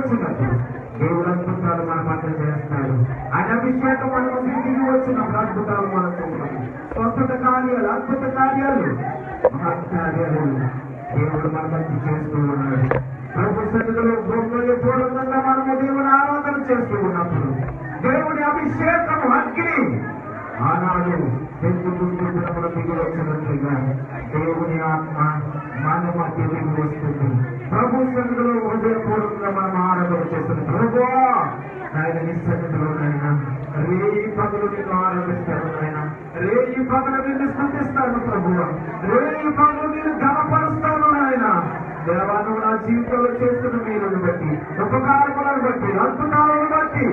వచ్చినప్పుడు దేవుడు అద్భుతాలు మన పట్ల చేస్తాడు. ఆయన అభిషేకం మనకు దిగి వచ్చినప్పుడు అద్భుతాలు మనం చూస్తాము. స్వస్థత కార్యాలు, అద్భుత కార్యాలు, మహత్కార్యాలు దేవుడు మన మధ్య చేస్తూ ఉన్నాడు. ప్రభు సన్నిధిలో భూమిలో పూర్వకంగా మనము దేవుని ఆరాధన చేస్తూ ఉన్నప్పుడు దేవుని అభిషేకం అగ్ని ఆనాడు పెంచుకుంటున్నప్పుడు దిగి వచ్చినట్లుగా దేవుని ఆత్మ మన మధ్య దిగి వస్తుంది. ప్రభు సన్నిధిలో హృదయపూర్వకంగా మనం ఆరాధన చేస్తుంది. ప్రభువా ఆయన నీ సన్నిధిలోనైనా రేయి పగలు నిన్ను ఆరాధిస్తాను, ఆయన రేయి పగలు నిన్ను స్తుతిస్తాను ప్రభువా, రేయి పగలు నిన్ను ఘనపరుస్తాను ఆయన. దేవా నువ్వు నా జీవితంలో చేస్తున్న మీరుని బట్టి, ఉపకారములను బట్టి, అద్భుతాలను బట్టి,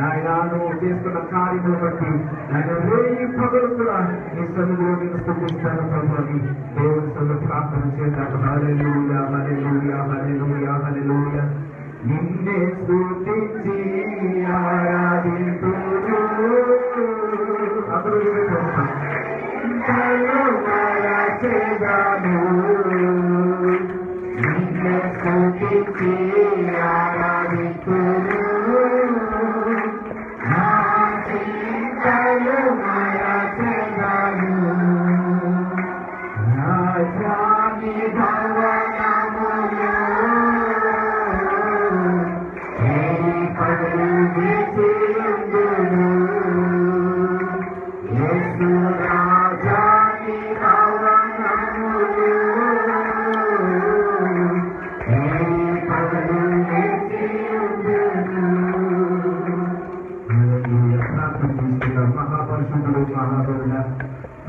ఆయన నువ్వు చేస్తున్న కార్యములను బట్టి ఆయన రేయి పగలు కూడా నీ సన్నిధిలో నేను స్తుతిస్తాను ప్రభు అని దేవుని సన్నిధిలో ప్రార్థన చేశాను. హల్లెలూయా, హల్లెలూయా, హల్లెలూయా, హల్లెలూయా. నిన్నే స్తుతించి ఆరాధింతును అందరూ నిన్నే స్తుతించి ఆరాధింతును నా చింతలు మరచెదను రాజాని భవనములో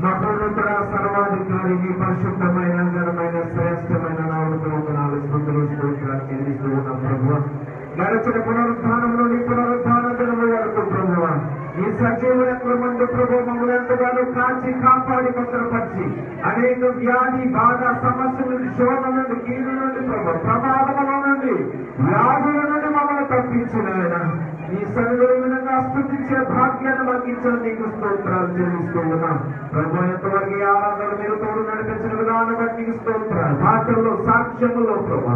మహోన్నతుడ సర్వాధికారి నీ పరిశుద్ధమైన ఘనమైన శ్రేష్టమైన నాలుగు స్థుతులు స్తోత్రాలు చెల్లిస్తూ ఉన్న ప్రభువా, గడచిన పునరుద్ధానంలో నీ పునరుద్ధాన దినము వరకు ప్రభువా ఈ సజీవుల మందు ప్రభు మమ్మల్ని ఎంతగానో కాచి కాపాడి భద్రపరిచి అనేక వ్యాధి బాధ సమస్యల నుండి, శోధ నుండి, కీళ్ళ నుండి ప్రభు ప్రమాదముల నుండి, వ్యాధుల నుండి మమ్మల్ని తప్పించిన ఆయన ఈ సన్నిధిలో విధంగా స్తుతించే భాగ్యాన్ని మాకించిన నీకు స్తోత్రాలు చెల్లిస్తూ ఉన్నాం ప్రభు. ఎంతవరకు ఆరాధన మీరు తోడు నడిపించిన విధానం బట్టి నీకు స్తోత్రాలు. మాటల్లో, సాక్ష్యములో ప్రభు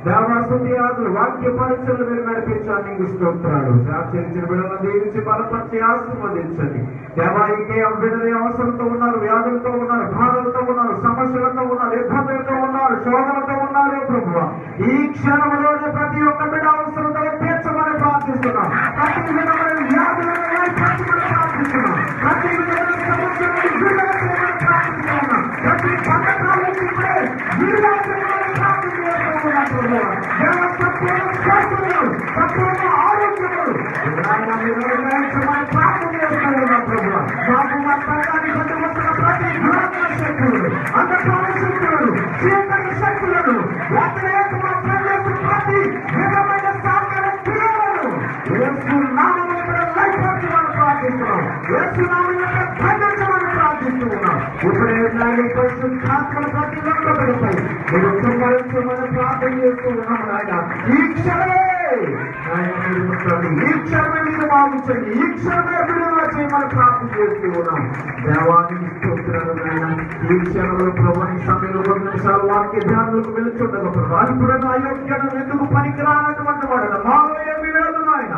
దేవాస్తుతి ఆదులు, వాక్య పరీక్షలు మీరు నడిపించాలి నీకు స్తోత్రాలు. సాక్షించిన బిడ్డలను దీవించి బలపరిచి ఆశీర్వదించండి దేవా. ఇంకే బిడ్డలు అవసరంతో ఉన్నారు, వ్యాధులతో ఉన్నారు, బాధలతో ఉన్నారు, సమస్యలతో ఉన్నారు, ఇబ్బందులతో ఉన్నారు, శోధనతో ఉన్నారు ప్రభువా. ఈ క్షణంలోనే ప్రతి ఒక్క బిడ్డ అవసరంతో తీర్చమని ప్రార్థిస్తున్నాం. ప్రతి విధమైన వ్యాధులను ప్రార్థిస్తున్నాం. ప్రతి విధమైన సమస్యలను విడుదల చేయమని ప్రార్థిస్తున్నాం. ప్రతి బంధకాలను విడుదల చేయమని ప్రార్థిస్తున్నాం. సంపూర్ణ ఆరోగ్యములు ప్రార్థన చేస్తున్నా ప్రభు. మాకు మా సంఘాన్ని బట్టి ప్రతి దురాత్మ శక్తులు, అంధకార శక్తులను, చీకటి శక్తులను, వ్యతిరేక మా ప్రజలకు ప్రతి విధమైన సాధన క్రియలను యేసు నామమున లైఫ్ని ప్రార్థిస్తున్నాం. యేసు నామమున ఖండించమని ప్రార్థిస్తున్నాం. ఇప్పుడే పరిశుద్ధాత్మల ప్రతి ఒక్క బిడ్డపై మీరు సంహరించమని ప్రార్థన చేస్తూ ఉన్నాం ఆయన. ఈ క్షణమే ఆయన మీరు ముట్టండి, ఈ క్షణమే మీరు భావించండి, ఈ క్షణమే విడుదల చేయమని ప్రార్థన చేస్తూ ఉన్నాం. దేవానికి స్తోత్రాలు నాయన. ఈ క్షణంలో ప్రభుని సమయంలో 2 నిమిషాలు వాక్య ధ్యానంలోకి వెళుతుండగా ప్రభు ఇప్పుడైనా అయోగ్యను ఎందుకు పనికిరానటువంటి వాడు మాలో ఏమి లేదు నాయన.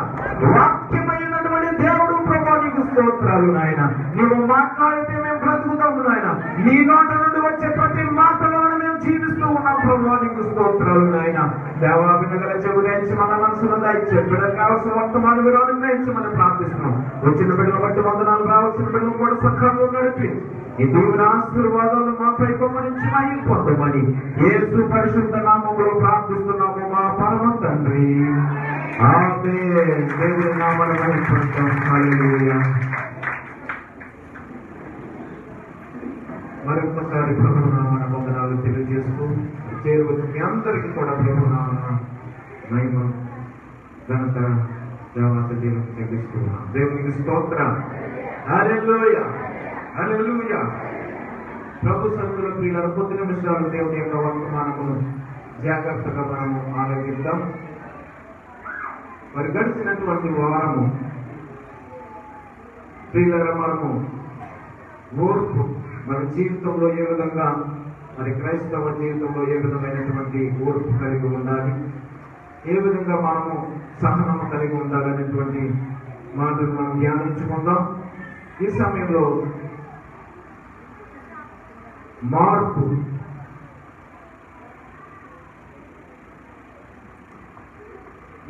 వాక్యమైనటువంటి దేవుడు ప్రభు నీకు స్తోత్రాలు నాయన. నువ్వు మాట్లాడితే మేము బ్రతుకుతాము నాయన. నీ నోట నుండి వచ్చే ప్రతి మాటలను మేము జీవిస్తూ ఉన్నాం ప్రభు నీకు స్తోత్రాలు నాయన. దేవా వినగల చెవు దయచి మన మనసులో దయచే బిడ్డకు కావాల్సిన వర్తమాన విరాళం దయచమని ప్రార్థిస్తున్నాం. వచ్చిన బిడ్డలు బట్టి వందనాలు, రావాల్సిన బిడ్డలు కూడా సకాలంలో నడిపి ఈ దేవుని ఆశీర్వాదాలు మాపై పొమ్మనించి మహిమ పొందమని యేసు పరిశుద్ధ నామములో ప్రార్థిస్తున్నాము మా పరమ తండ్రి. ఆమేన్. దేవుని నామమున మహిమ. హల్లెలూయా. మరొకసారి ప్రభు నామమున వందనాలు తెలియజేస్తూ చేరువచ్చు మీ అందరికీ కూడా ప్రభు నామమున మహిమ ఘనత దేవత దేవునికి చెల్లిస్తూ ఉన్నాం. దేవునికి స్తోత్రం. హల్లెలూయా, హల్లెలూయా. ప్రభు సన్నిధిలో ప్రియుల 2 నిమిషాలు దేవుని యొక్క వర్తమానమును జాగ్రత్తగా మనము ఆలోచిద్దాం. మరి గడిచినటువంటి వారము ప్రియుల మనము ఓర్పు మన జీవితంలో ఏ విధంగా, మరి క్రైస్తవ జీవితంలో ఏ విధమైనటువంటి ఓర్పు కలిగి ఉండాలి, ఏ విధంగా విధంగా మనము సహనము కలిగి ఉండాలనేటువంటి మాటలు మనం ధ్యానించుకుందాం. ఈ సమయంలో మార్పు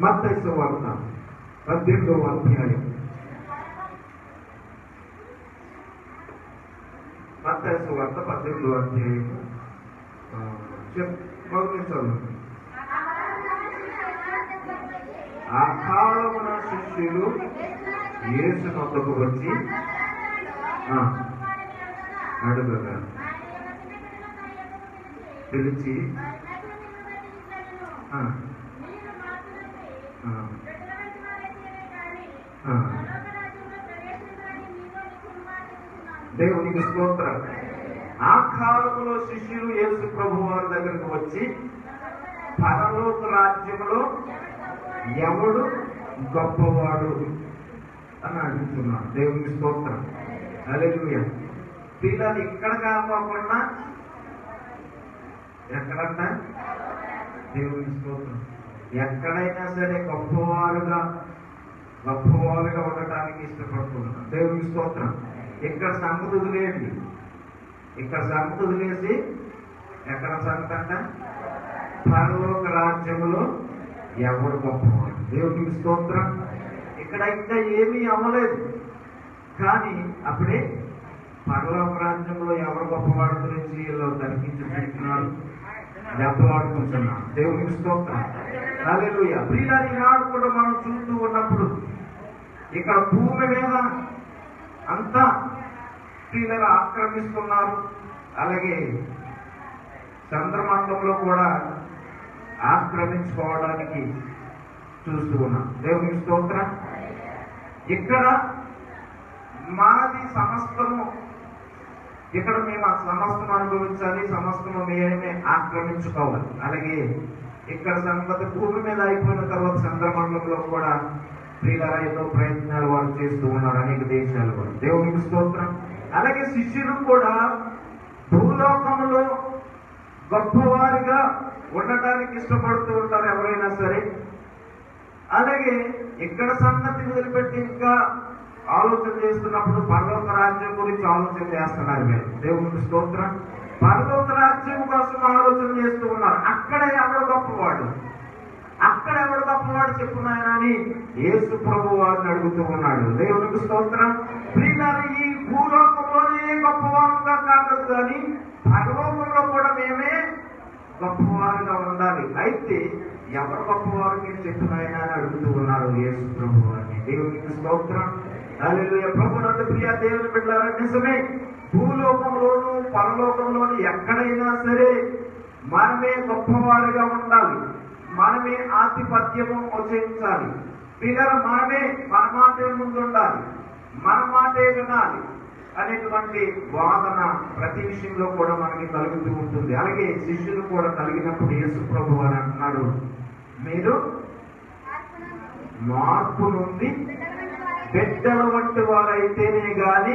మత్తయి సువార్త 18వ అధ్యాయం. మత్తయి సువార్త 18వ అధ్యాయం చదువు. ఆ కాలమున శిష్యులు యేసు వద్దకు వచ్చి అడుగగా పిలిచి దేవునికి స్తోత్రం. ఆ కాలంలో శిష్యులు యేసు ప్రభు వారి దగ్గరకు వచ్చి పరలోక రాజ్యంలో ఎవడు గొప్పవాడు అని అడుగుతున్నాడు. దేవునికి స్తోత్రం. హల్లెలూయా. పిల్లలు ఇక్కడ కాకుండా ఎక్కడంట? దేవునికి స్తోత్రం. ఎక్కడైనా సరే గొప్పవారుగా ఉండటానికి ఇష్టపడుతున్నారు. దేవునికి స్తోత్రం. ఇక్కడ సంగతి వదిలేయండి. ఇక్కడ సంగతి వదిలేసి ఎక్కడ సంగతి అంట? పరలోక రాజ్యంలో ఎవరు గొప్పవాడు. దేవునికి స్తోత్రం. ఇక్కడ ఇంకా ఏమీ అవ్వలేదు, కానీ అప్పుడే పరలోక రాజ్యంలో ఎవరు గొప్పవాడు గురించి వీళ్ళు తనిఖించి పెడుతున్నారు, దెబ్బలాడుకుంటున్నారు. దేవునికి స్తోత్రం. హల్లెలూయా. ప్రియులారా, ఈనాడు కూడా మనం చూస్తూ ఉన్నప్పుడు ఇక్కడ భూమి మీద అంతా స్త్రీలను ఆక్రమిస్తున్నారు. అలాగే చంద్రమండలంలో కూడా ఆక్రమించుకోవడానికి చూస్తూ ఉన్నాం. దేవునికి స్తోత్రం. ఇక్కడ మాది సమస్తము, ఇక్కడ మేము ఆ సమస్తం అనుభవించాలి, సమస్తము మేమే ఆక్రమించుకోవాలి. అలాగే ఇక్కడ సంగతి భూమి మీద అయిపోయిన తర్వాత చంద్రమండలంలో కూడా ప్రియులారా ఎన్నో ప్రయత్నాలు వారు చేస్తూ ఉన్నారు, అనేక దేశాలు కూడా. దేవునికి స్తోత్రం. అలాగే శిష్యులు కూడా భూలోకంలో గొప్పవారిగా ఉండటానికి ఇష్టపడుతూ ఉంటారు ఎవరైనా సరే. అలాగే ఇక్కడ సంగతి వదిలిపెట్టి ఇంకా ఆలోచన చేస్తున్నప్పుడు పరలోక రాజ్యం గురించి ఆలోచన చేస్తున్నారు మీరు. దేవునికి స్తోత్రం. పరలోక రాజ్యం కోసం ఆలోచన చేస్తూ ఉన్నారు. అక్కడ ఎవరు గొప్పవాడు, అక్కడ ఎవరు గొప్పవాడు చెప్పున్నాయన అని యేసు ప్రభు వారిని అడుగుతూ ఉన్నాడు. దేవునికి స్తోత్రం. ప్రియులారా, ఈ భూలోకంలోనే గొప్పవారుగా కాదు, కానీ పరలోకంలో కూడా మేమే గొప్పవారుగా ఉండాలి. అయితే ఎవరు గొప్పవారు మీరు చెప్పున్నాయన అని అడుగుతూ ఉన్నారు యేసు ప్రభు వారిని. దేవునికి స్తోత్రం. హల్లెలూయా. ప్రభునందు ప్రియ దేవుని బిడ్డలారా, నిజమే, భూలోకంలోను పరలోకంలోను ఎక్కడైనా సరే మనమే గొప్పవారుగా ఉండాలి, మనమే ఆధిపత్యము వచించాలి. పిల్లలు మనమే, మన మాటే ముందుండాలి, మన మాటే వినాలి అనేటువంటి వాదన ప్రతి విషయంలో కూడా మనకి కలుగుతూ ఉంటుంది. అలాగే శిష్యులు కూడా కలిగినప్పుడు యేసు ప్రభు వారు అంటున్నాడు, మీరు మార్పు నుండి బిడ్డల వంటి వారైతేనే గాని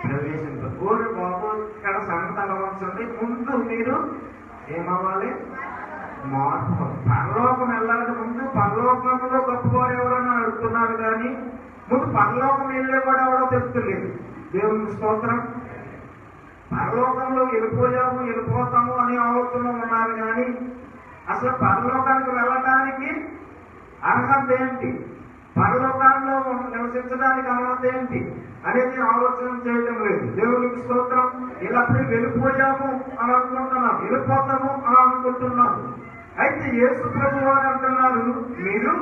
ప్రవేశించరు. బాబు, ఇక్కడ సంగతి అలవచ్చండి. ముందు మీరు ఏమవ్వాలి? మార్పు. పరలోకం వెళ్ళాలంటే ముందు పరలోకంలో గొప్పవారు ఎవరన్నా అడుగుతున్నారు, కానీ ముందు పరలోకం వెళ్ళే కూడా ఎవరో తెలుస్తలేదు. దేవునికి స్తోత్రం. పరలోకంలో వెళ్ళిపోతాము అనే ఆలోచన ఉన్నారు, కానీ అసలు పరలోకానికి వెళ్ళటానికి అర్హత ఏంటి, పరలోకంలో నివసించడానికి అర్హత ఏంటి అనేది ఆలోచన చేయడం లేదు. దేవునికి స్తోత్రం. ఇలాప్పుడు వెళ్ళిపోయాము అని అనుకుంటున్నాం, వెళ్ళిపోతాము అని అనుకుంటున్నాం. అయితే యేసు ప్రభు వారు అంటున్నారు, మీరు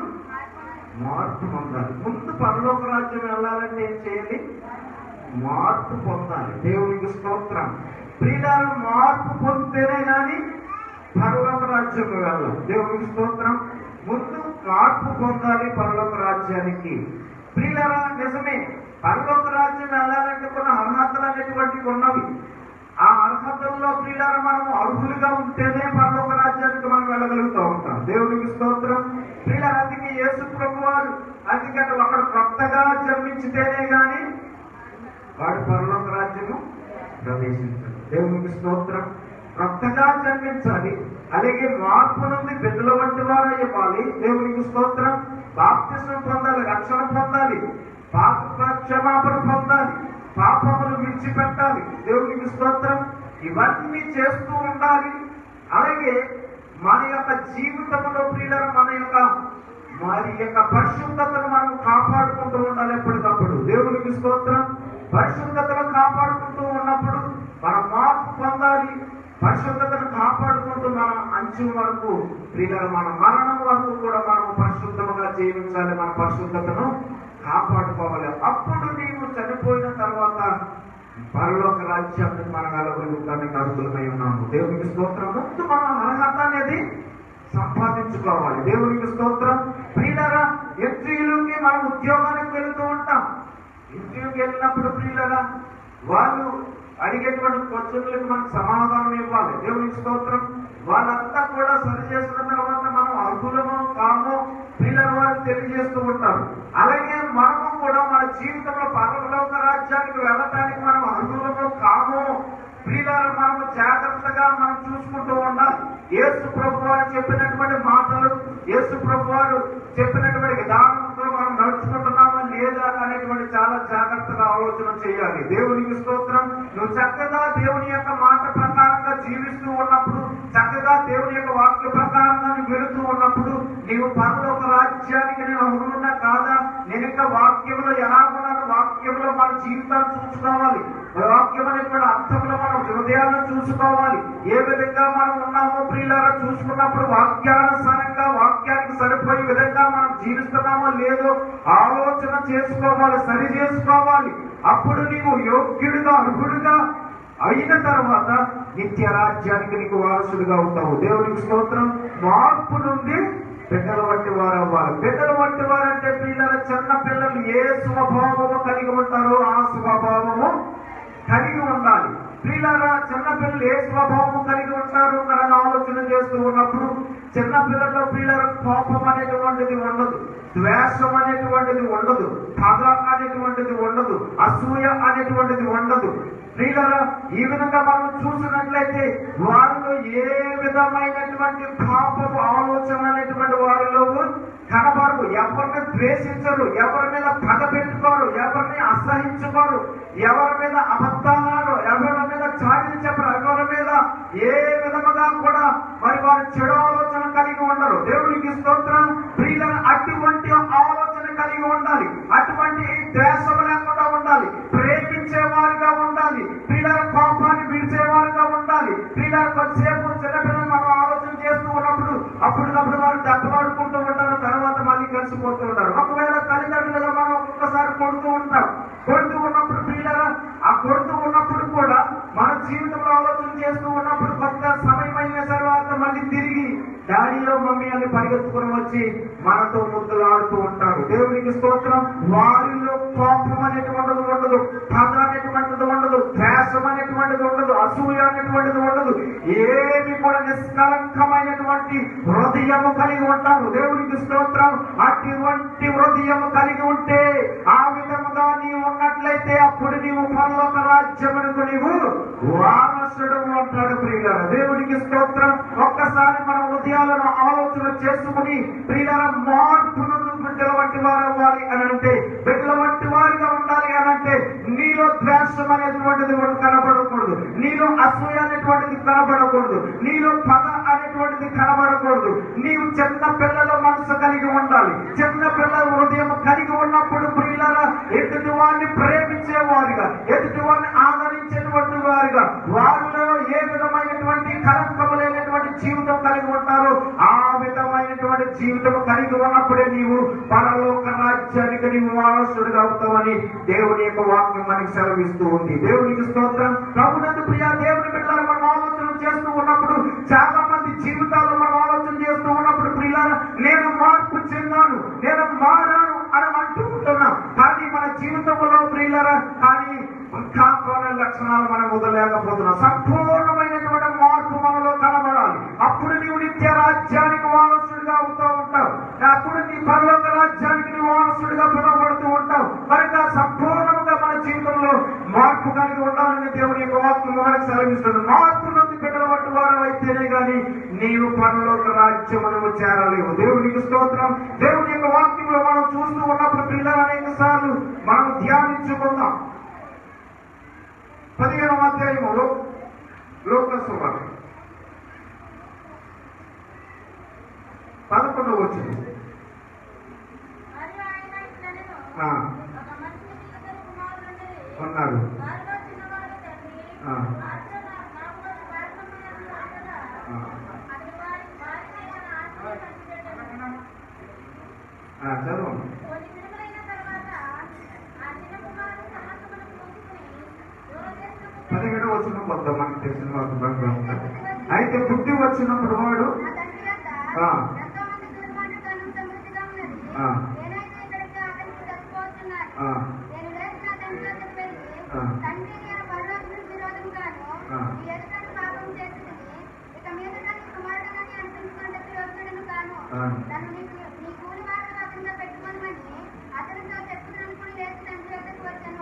మార్పు పొందాలి. ముందు పరలోక రాజ్యం వెళ్ళాలంటే ఏం చేయాలి? మార్పు పొందాలి. దేవునికి స్తోత్రం. ప్రియులారా, మార్పు పొందితేనే కానీ పరలోక రాజ్యం వెళ్ళాలి. దేవునికి స్తోత్రం. ముందు మార్పు పొందాలి పరలోక రాజ్యానికి. ప్రియులారా, నిజమే, పరలోక రాజ్యం వెళ్ళాలంటే కొన్ని అర్హతలు అనేటువంటివి ఉన్నవి. ఆ అర్హతల్లో ప్రియులారా మనం అర్హులుగా ఉంటేనే పరలోక రాజ్యానికి మనం వెళ్ళగలుగుతూ ఉంటాం. దేవునికి స్తోత్రం. ప్రియులారా, అందుకే యేసు ప్రభు వారు అందుకంటే ఒకడు కొత్తగా జన్మించితేనే గాని వాడు పరలోక రాజ్యము ప్రవేశించాడు. దేవునికి స్తోత్రం. కొత్తగా జన్మించాలి, అలాగే మార్పు నుండి బిడ్డల వంటి వారు అయ్యాలి. దేవునికి స్తోత్రం. బాప్తిస్మం పొందాలి, రక్షణ పొందాలి, పాప క్షమాపణ పొందాలి, పాపములు విడిచిపెట్టాలి. దేవునికి స్తోత్రం. ఇవన్నీ చేస్తూ ఉండాలి. అలాగే మన యొక్క జీవితంలో ప్రియులను మరి యొక్క పరిశుద్ధతను మనం కాపాడుకుంటూ ఉండాలి ఎప్పటికప్పుడు. దేవునికి స్తోత్రం. పరిశుద్ధతను కాపాడుకుంటూ ఉన్నప్పుడు మనం మార్పు పొందాలి. పరిశుద్ధతను కాపాడుకుంటూ మనం అంచు వరకు ప్రియులను మన మరణం వరకు కూడా మనం పరిశుద్ధంగా జీవించాలి. మన పరిశుద్ధతను కాపాడుకోవాలి. అప్పుడు నీవు చనిపోయిన తర్వాత పరలోక రాజ్యాన్ని మనం అలవడానికి అర్హులమై ఉన్నాము. దేవునికి స్తోత్రం. ముందు మనం అర్హత అనేది సంపాదించుకోవాలి. దేవునికి స్తోత్రం. ప్రియులరా, ఇంటర్వ్యూకి మనం ఉద్యోగానికి వెళుతూ ఉంటాం. ఇంటర్వ్యూకి వెళ్ళినప్పుడు ప్రియులరా, వాళ్ళు అడిగేటువంటి క్వశ్చన్లకు మనకు సమాధానం ఇవ్వాలి. దేవునికి స్తోత్రం. వాళ్ళంతా కూడా సరి చేసిన తర్వాత మనం అర్హులమో కామో ప్రియుల వారు తెలియజేస్తూ ఉంటారు. అలాగే మనము కూడా మన జీవితంలో పరలోక రాజ్యానికి వెళ్ళటానికి మనం అర్హులమో కామో ప్రియులారా మనము జాగ్రత్తగా మనం చూసుకుంటూ ఉండాలి. యేసు ప్రభు వారు చెప్పినటువంటి మాటలు, యేసు ప్రభు వారు చెప్పినటువంటి విధానంతో మనం నడుచుకుంటున్నామా లేదా అనేటువంటి చాలా జాగ్రత్తగా ఆలోచన చేయాలి. దేవునికి స్తోత్రం. నువ్వు చక్కగా దేవుని యొక్క మాట ప్రకారంగా జీవిస్తూ ఉన్నప్పుడు, చక్కగా దేవుని యొక్క వాక్య ప్రకారంగా నువ్వు వెళుతూ ఉన్నప్పుడు నీవు పరలోక రాజ్యానికి నేను అర్హుడున్నా కాదా, నేను ఇంకా వాక్యంలో ఎలా ఉన్నాను, వాక్యంలో మన జీవితాన్ని చూసుకోవాలి. వాక్యం అనేటువంటి అర్థంలో మనం హృదయాలను చూసుకోవాలి. ఏ విధంగా మనం ఉన్నామో ప్రియులారా చూసుకున్నప్పుడు వాక్యానుసారంగా వాక్యానికి సరిపోయే విధంగా మనం జీవిస్తున్నామో లేదో ఆలోచన చేసుకోవాలి, సరి చేసుకోవాలి. అప్పుడు నీవు యోగ్యుడిగా అర్హుడిగా అయిన తర్వాత నిత్య రాజ్యానికి నీకు వారసుడిగా ఉంటావు. దేవునికి స్తోత్రం. మార్పు నుండి బిడ్డల వంటి వారు అవ్వాలి. బిడ్డల వంటి వారంటే పిల్లల చిన్న పిల్లలు ఏ స్వభావము కలిగి ఉంటారో ఆ స్వభావము కలిగి ఉండాలి. పిల్లల చిన్న పిల్లలు ఏ స్వభావం కలిగి ఉంటారు మనం ఆలోచన చేస్తూ ఉన్నప్పుడు చిన్న పిల్లల్లో పిల్లల కోపం అనేటువంటిది ఉండదు, ద్వేషం అనేటువంటిది ఉండదు, పగ అనేటువంటిది ఉండదు, అసూయ అనేటువంటిది ఉండదు. ప్రియులారా, ఈ విధంగా మనం చూసినట్లయితే వారిలో ఏ విధమైనటువంటి పాపపు ఆలోచన అనేటువంటి వారిలో కనబడదు. ఎవరిని ద్వేషించరు, ఎవరి మీద పగ పెట్టుకోరు, ఎవరిని అసహించుకోరు, ఎవరి మీద అబద్ధాలు, ఎవరి మీద చాటిని చెప్పరు, ఎవరి మీద ఏ విధముగా కూడా మరి వారు చెడు ఆలోచన కలిగి ఉండరు. దేవునికి స్తోత్రం. ప్రియులను అటువంటి ఆలోచన కలిగి ఉండాలి, అటువంటి ద్వేషం లేకుండా ఉండాలి, ప్రేమించే వారిగా ఉండాలి, ప్రియుల పాపాన్ని విడిచేవారుగా ఉండాలి. ప్రియుల కొద్దిసేపు చిన్నపిల్లలు మనం ఆలోచన చేస్తూ ఉన్నప్పుడు అప్పటికప్పుడు వారు దెబ్బలాడుకుంటూ ఉంటారు, తర్వాత మళ్ళీ కలిసిపోతూ ఉంటారు. ఒకవేళ తల్లిదండ్రులుగా మనం ఒక్కొక్కసారి కొడుతూ ఉంటాం. కొడుతూ ఉన్నప్పుడు ప్రియులరా, ఆ కొడుతూ ఉన్నప్పుడు కూడా మన జీవితంలో ఆలోచన చేస్తూ ఉన్నప్పుడు కొంత సమయం అయిన తర్వాత మళ్ళీ తిరిగి డాడీలో మమ్మీ అని పరిగెత్తుకుని వచ్చి మనతో ముద్దులాడుతూ ఉంటారు. దేవునికి స్తోత్రం. వారిలో కోపం అనేటువంటిది ఉండదు, పగ అనేటువంటిది ఉండదు, ద్వేషం అనేటువంటిది ఉండదు, అసూయ అనేటువంటిది ఉండదు. ఏమి కూడా నిష్కలంకమైనటువంటి హృదయము కలిగి ఉంటారు. దేవునికి స్తోత్రం. అటువంటి హృదయము కలిగి ఉంటే ఆ విధముగా నీవు ఉన్నట్లయితే అప్పుడు నీవు పరలోక రాజ్యమునకు నీవు వారసుడు అంటాడు. ప్రియులారా, దేవునికి స్తోత్రం. ఒక్కసారి మన హృదయాలను ఆలోచన చేసుకుని ప్రియులారా, మార్పు నుండి బిడ్డల వంటి వారు అవ్వాలి అని అంటే, బిడ్డల వంటి వారిగా ఉండాలి అని అంటే నీలో ద్వేషం అనేటువంటిది కనబడకూడదు, నీలో అసూయ అనేటువంటిది కనబడకూడదు, నీలో పగ అనేటువంటిది కనబడకూడదు. నీవు చిన్న పిల్లల మనసు కలిగి ఉండాలి. చిన్న పిల్లల హృదయం కలిగి ఉన్నప్పుడు ప్రియులారా, ఎదుటి వారిని ప్రేమించేవారుగా, ఎదుటి వారిని ఆదరించేటువంటి వారుగా, వారిలో ఏ విధమైనటువంటి కలంకము లేనటువంటి జీవితం కలిగి ఉంటారో ఆ విధమైనటువంటి జీవితం కలిగి ఉన్నప్పుడే నీవు పరలోక రాజ్యానికి నీవు వారసుడిగా అవుతావని దేవుని యొక్క వాక్యం మనకి సెలవిస్తూ ఉంది. దేవునికి స్తోత్రం. ప్రభునందు ప్రియ దేవుని బిడ్డలు మనం ఆలోచన చేస్తూ ఉన్నప్పుడు, చాలా మంది జీవితాల్లో మనం ఆలోచన చేస్తూ ఉన్నప్పుడు ప్రియులారా, నేను మార్పు చెందాను, నేను మారాను అని అంటూ ఉంటున్నాం. కానీ మన జీవితంలో ప్రియులారా, కానీ ఇంకా కొన్ని లక్షణాలు మనం వదలలేకపోతున్నాం. సంపూర్ణమైనటువంటి మార్పు మనలో కనబడాలి. అప్పుడు నీవు నిత్య రాజ్యానికి వారసుడిగా అవుతూ ఉంటావు. అప్పుడు నీ పరలోక రాజ్యానికి నీవు వారసుడిగా పిలువబడుతూ ఉంటావు. కనుక సంపూర్ణంగా మన జీవితంలో మార్పు కలిగి ఉండాలని దేవుని యొక్క వాక్యం మనకు సెలవిస్తుంది. మార్పు నుండి బిడ్డల వంటి వారు అయితేనే కానీ నీవు పరలోక రాజ్యమును చేరలేవు. దేవునికి స్తోత్రం. దేవుని యొక్క వాక్యంలో మనం చూస్తూ ఉన్నప్పుడు పిల్లలు అనేక సార్లు మనం ధ్యానించుకుందాం. 15వ అధ్యాయములో లోకాసు వార్త 11వ వచనం. ఉన్నారు చదువు. 17వ వచనం వద్దాం. మనకు తెలిసిన వాడు అయితే బుద్ధి వచ్చినప్పుడు వాడు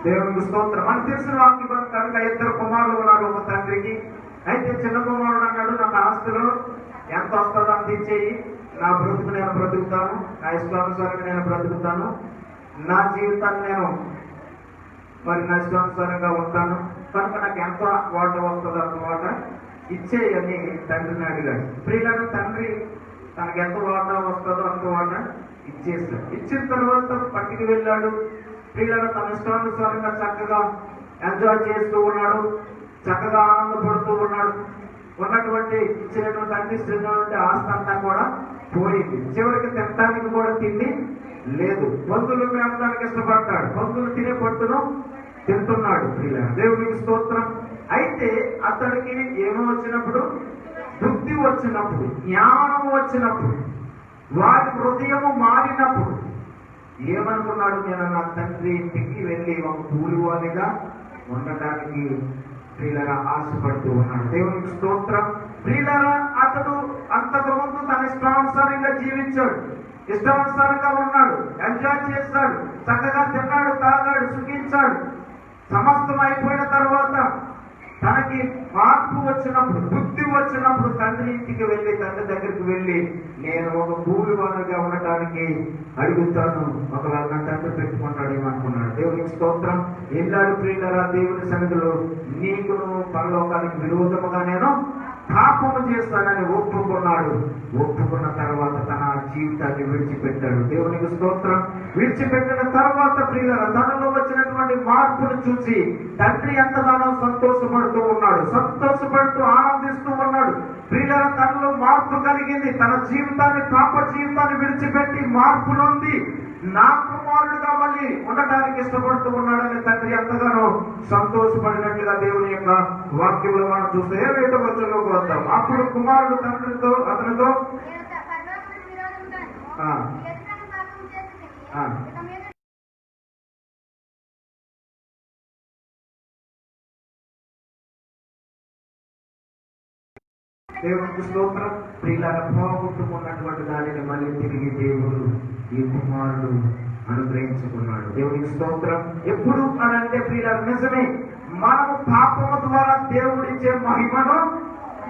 దేవునికి స్తోత్రం. మనకు తెలిసిన వాక్యం కనుక 2 కుమారులు ఉన్నారు ఒక తండ్రికి. అయితే చిన్న కుమారుడు అన్నాడు, నాకు ఆస్తులు ఎంత వస్తుందో అంత ఇచ్చేయి, నా బ్రతుకు నేను బ్రతుకుతాను, నా ఇష్టానుసారంగా నేను బ్రతుకుతాను, నా జీవితాన్ని నేను మరి నా ఇష్టానుసారంగా ఉంటాను, కనుక నాకు ఎంత వాట వస్తుందో అంత వాట ఇచ్చేయి అని తండ్రిని అడిగాడు. ప్రియులను తండ్రి తనకు ఎంత వాట వస్తుందో అంత వాట ఇచ్చేస్తాడు. ఇచ్చిన తర్వాత పట్టుకు వెళ్ళాడు. ప్రియులను తన ఇష్టానుసారంగా చక్కగా ఎంజాయ్ చేస్తూ ఉన్నాడు, చక్కగా ఆనందపడుతూ ఉన్నాడు. ఉన్నటువంటి ఇచ్చినటువంటి అందిస్తున్నటువంటి ఆస్తి అంతా కూడా పోయింది. చివరికి తినడానికి కూడా తిండి లేదు. పందులు మేపడానికి ఇష్టపడతాడు, పందులు తినే పట్టును తింటున్నాడు. దేవునికి స్తోత్రం. అయితే అతడికి ఏమో వచ్చినప్పుడు, బుద్ధి వచ్చినప్పుడు, జ్ఞానం వచ్చినప్పుడు, వారి హృదయము మారినప్పుడు ఏమనుకున్నాడు, నేను నా తండ్రి ఇంటికి వెళ్ళి ఒక కూలివానిగా ఉండటానికి ప్రియులరా ఆశపడుతూ ఉన్నాడు. దేవునికి స్తోత్రం. ప్రియులరా అతడు అంతకు ముందు తన ఇష్టానుసారంగా జీవించాడు, ఇష్టానుసారంగా ఉన్నాడు, ఎంజాయ్ చేశాడు, చక్కగా తిన్నాడు, తాగాడు, సుఖించాడు. సమస్తం అయిపోయిన తర్వాత తనకి మార్పు వచ్చినప్పుడు, బుద్ధి వచ్చినప్పుడు తండ్రి ఇంటికి వెళ్ళి, తండ్రి దగ్గరికి వెళ్ళి, నేను ఒక కూలివానిగా ఉండటానికి అడుగుతాను, ఒకవేళ నా తండ్రి పెట్టుకుంటాడు ఏమనుకున్నాడు. దేవునికి స్తోత్రం. ఎల్లాడు ప్రియులరా దేవుని సన్నిధిలో, నీకును పరలోకానికి విరోధముగా నేను పాపము చేస్తానని ఒప్పుకున్నాడు. ఒప్పుకున్న తర్వాత తన జీవితాన్ని విడిచిపెట్టాడు. దేవునికి స్తోత్రం. విడిచిపెట్టిన తర్వాత ప్రియులరా తనలో వచ్చినటువంటి మార్పును చూసి తండ్రి ఎంతగానో సంతోషపడుతూ ఉన్నాడు, సంతోషపడుతూ ఆనందిస్తూ ఉన్నాడు. ప్రియులరా తనలో మార్పు కలిగింది. తన జీవితాన్ని, పాప జీవితాన్ని విడిచిపెట్టి మార్పు నొంది నా కుమారుడుగా మళ్ళీ ఉండటానికి ఇష్టపడుతూ ఉన్నాడని తండ్రి ఎంతగానో సంతోషపడినట్లుగా దేవుని యొక్క వాక్యంలో మనం చూస్తే 7వ వచనంలోకి వద్దాం. అప్పుడు కుమారుడు తండ్రితో అతనితో దేవునికి స్తోత్రం. ప్రియులారా పోగొట్టుకున్నటువంటి దానిని మళ్ళీ తిరిగి దేవుడు ఈ కుమారుడు అనుగ్రహించుకున్నాడు. దేవునికి స్తోత్రం. ఎప్పుడు అని అంటే ప్రియులారా నిజమే, మనము పాపము ద్వారా దేవుడిచ్చే మహిమను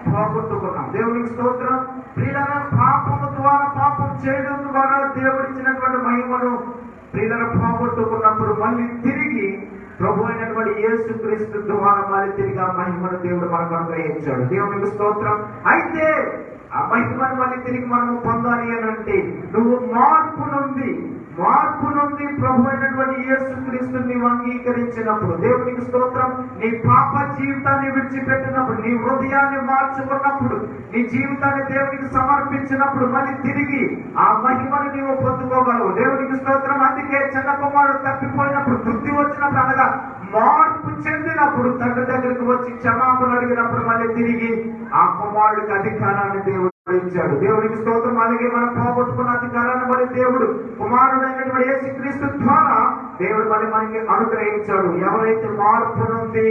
పోగొట్టుకున్నాం. దేవునికి స్తోత్రం. ప్రియులారా పాపము ద్వారా, పాపం చేయడం ద్వారా దేవుడిచ్చినటువంటి మహిమను ప్రియులారా పోగొట్టుకున్నప్పుడు మళ్ళీ తిరిగి ప్రభు అయినటువంటి యేసుక్రీస్తు ద్వారా మళ్ళీ తిరిగి ఆ మహిమను దేవుడు మనకు అనుగ్రహించాడు. దేవునికి స్తోత్రం. అయితే ఆ మహిమను మళ్ళీ తిరిగి మనము పొందాలి అని అంటే నువ్వు మార్పు నుండి ప్రభు అయినటువంటి యేసుక్రీస్తుని నీవు అంగీకరించినప్పుడు, దేవునికి స్తోత్రం, నీ పాప జీవితాన్ని విడిచిపెట్టినప్పుడు, నీ హృదయాన్ని మార్చుకున్నప్పుడు, నీ జీవితాన్ని దేవునికి సమర్పించినప్పుడు మళ్ళీ తిరిగి ఆ మహిమను నీవు పొందుకోగలవు. దేవునికి స్తోత్రం. అందుకే చిన్న కుమారుడు తప్పిపోయినప్పుడు, బుద్ధి వచ్చినప్పుడు, అనగా మార్పు చెందినప్పుడు తండ్రి దగ్గరికి వచ్చి క్షమాపణ అడిగినప్పుడు మళ్ళీ తిరిగి ఆ కుమారుడికి అధికారాన్ని దేవుడు ఇచ్చాడు. దేవునికి స్తోత్రం. అలాగే మనం పోగొట్టుకున్న అధికారాన్ని మరి దేవుడు కుమారుడైనటువంటి యేసుక్రీస్తు ద్వారా దేవుడు మరి మనకి అనుగ్రహించాడు. ఎవరైతే మార్పు నుండి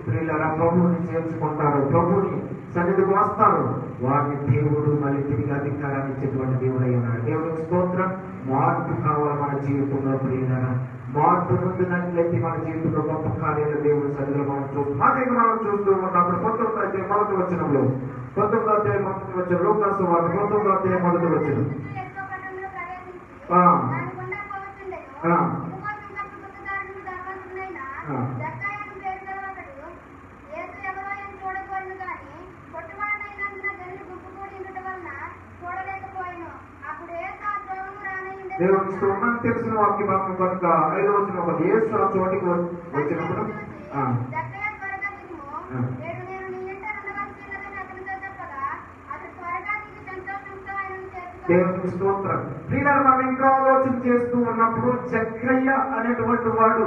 ప్రియులారా ప్రభువుని చేర్చుకుంటారో, ప్రభువుని సన్నిధికి వస్తారు, వారిని దేవుడు మళ్ళీ తిరిగి అధికారాన్ని ఇచ్చేటువంటి దేవుడై ఉన్నాడు. దేవునికి స్తోత్రం. మార్పు కావాలి మన జీవితంలో ప్రియులారా మార్పు పొందినట్లయితే మన జీవితంలో గొప్ప కార్యాలు దేవుడి సన్నిధిలో మనం చూస్తాం. అదే మనం చూస్తూ ఉన్నప్పుడు 19వ అధ్యాయం మొదటి వచనంలో 19వ అధ్యాయం మొదటి వచనం లూకాసు వార్త 19వ అధ్యాయం మొదటి వచనం దేవుని స్తోత్రం. తెలిసిన వాక్య భాగం కనుక 5వ వచనం ఒక యేసు ఆ చోటికి వచ్చినప్పుడు దేవునికి స్తోత్రం. ప్రియులారా మనం ఇంకా ఆలోచన చేస్తూ ఉన్నప్పుడు జక్కయ్య అనేటువంటి వాడు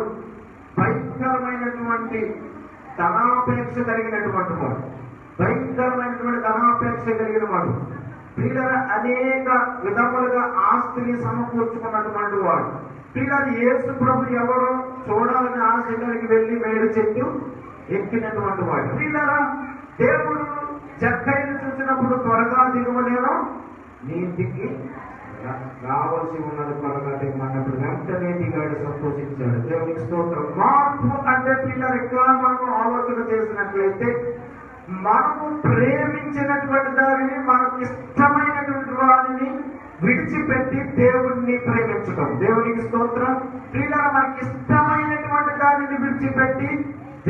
భయంకరమైనటువంటి ధనాపేక్ష కలిగినటువంటి వాడు, భయంకరమైనటువంటి ధనాపేక్ష కలిగిన వాడు. ప్రియులారా అనేక విధములుగా ఆస్తిని సమకూర్చుకున్నటువంటి వాడు. ప్రియులారా యేసు ప్రభు ఎవరో చూడాలని ఆశ కలిగి వెళ్ళి మేడు చెట్టు ఎక్కినటువంటి వాడు. ప్రియులారా దేవుడు జక్కయ్యను చూసినప్పుడు త్వరగా దిగువలేను నీ ఇంటికి రావాల్సి ఉన్నది త్వరగా దిగమన్నప్పుడు వెంటనే దిగాడు, సంతోషించాడు. దేవునికి స్తోత్రం. మార్పు అంటే పిల్లలు ఇంకా మనం ఆలోచన చేసినట్లయితే మనము ప్రేమించినటువంటి దానిని, మనకు ఇష్టమైనటువంటి వారిని విడిచిపెట్టి దేవుడిని ప్రేమించడం. దేవునికి స్తోత్రం. పిల్లలు మనకి ఇష్టమైనటువంటి దానిని విడిచిపెట్టి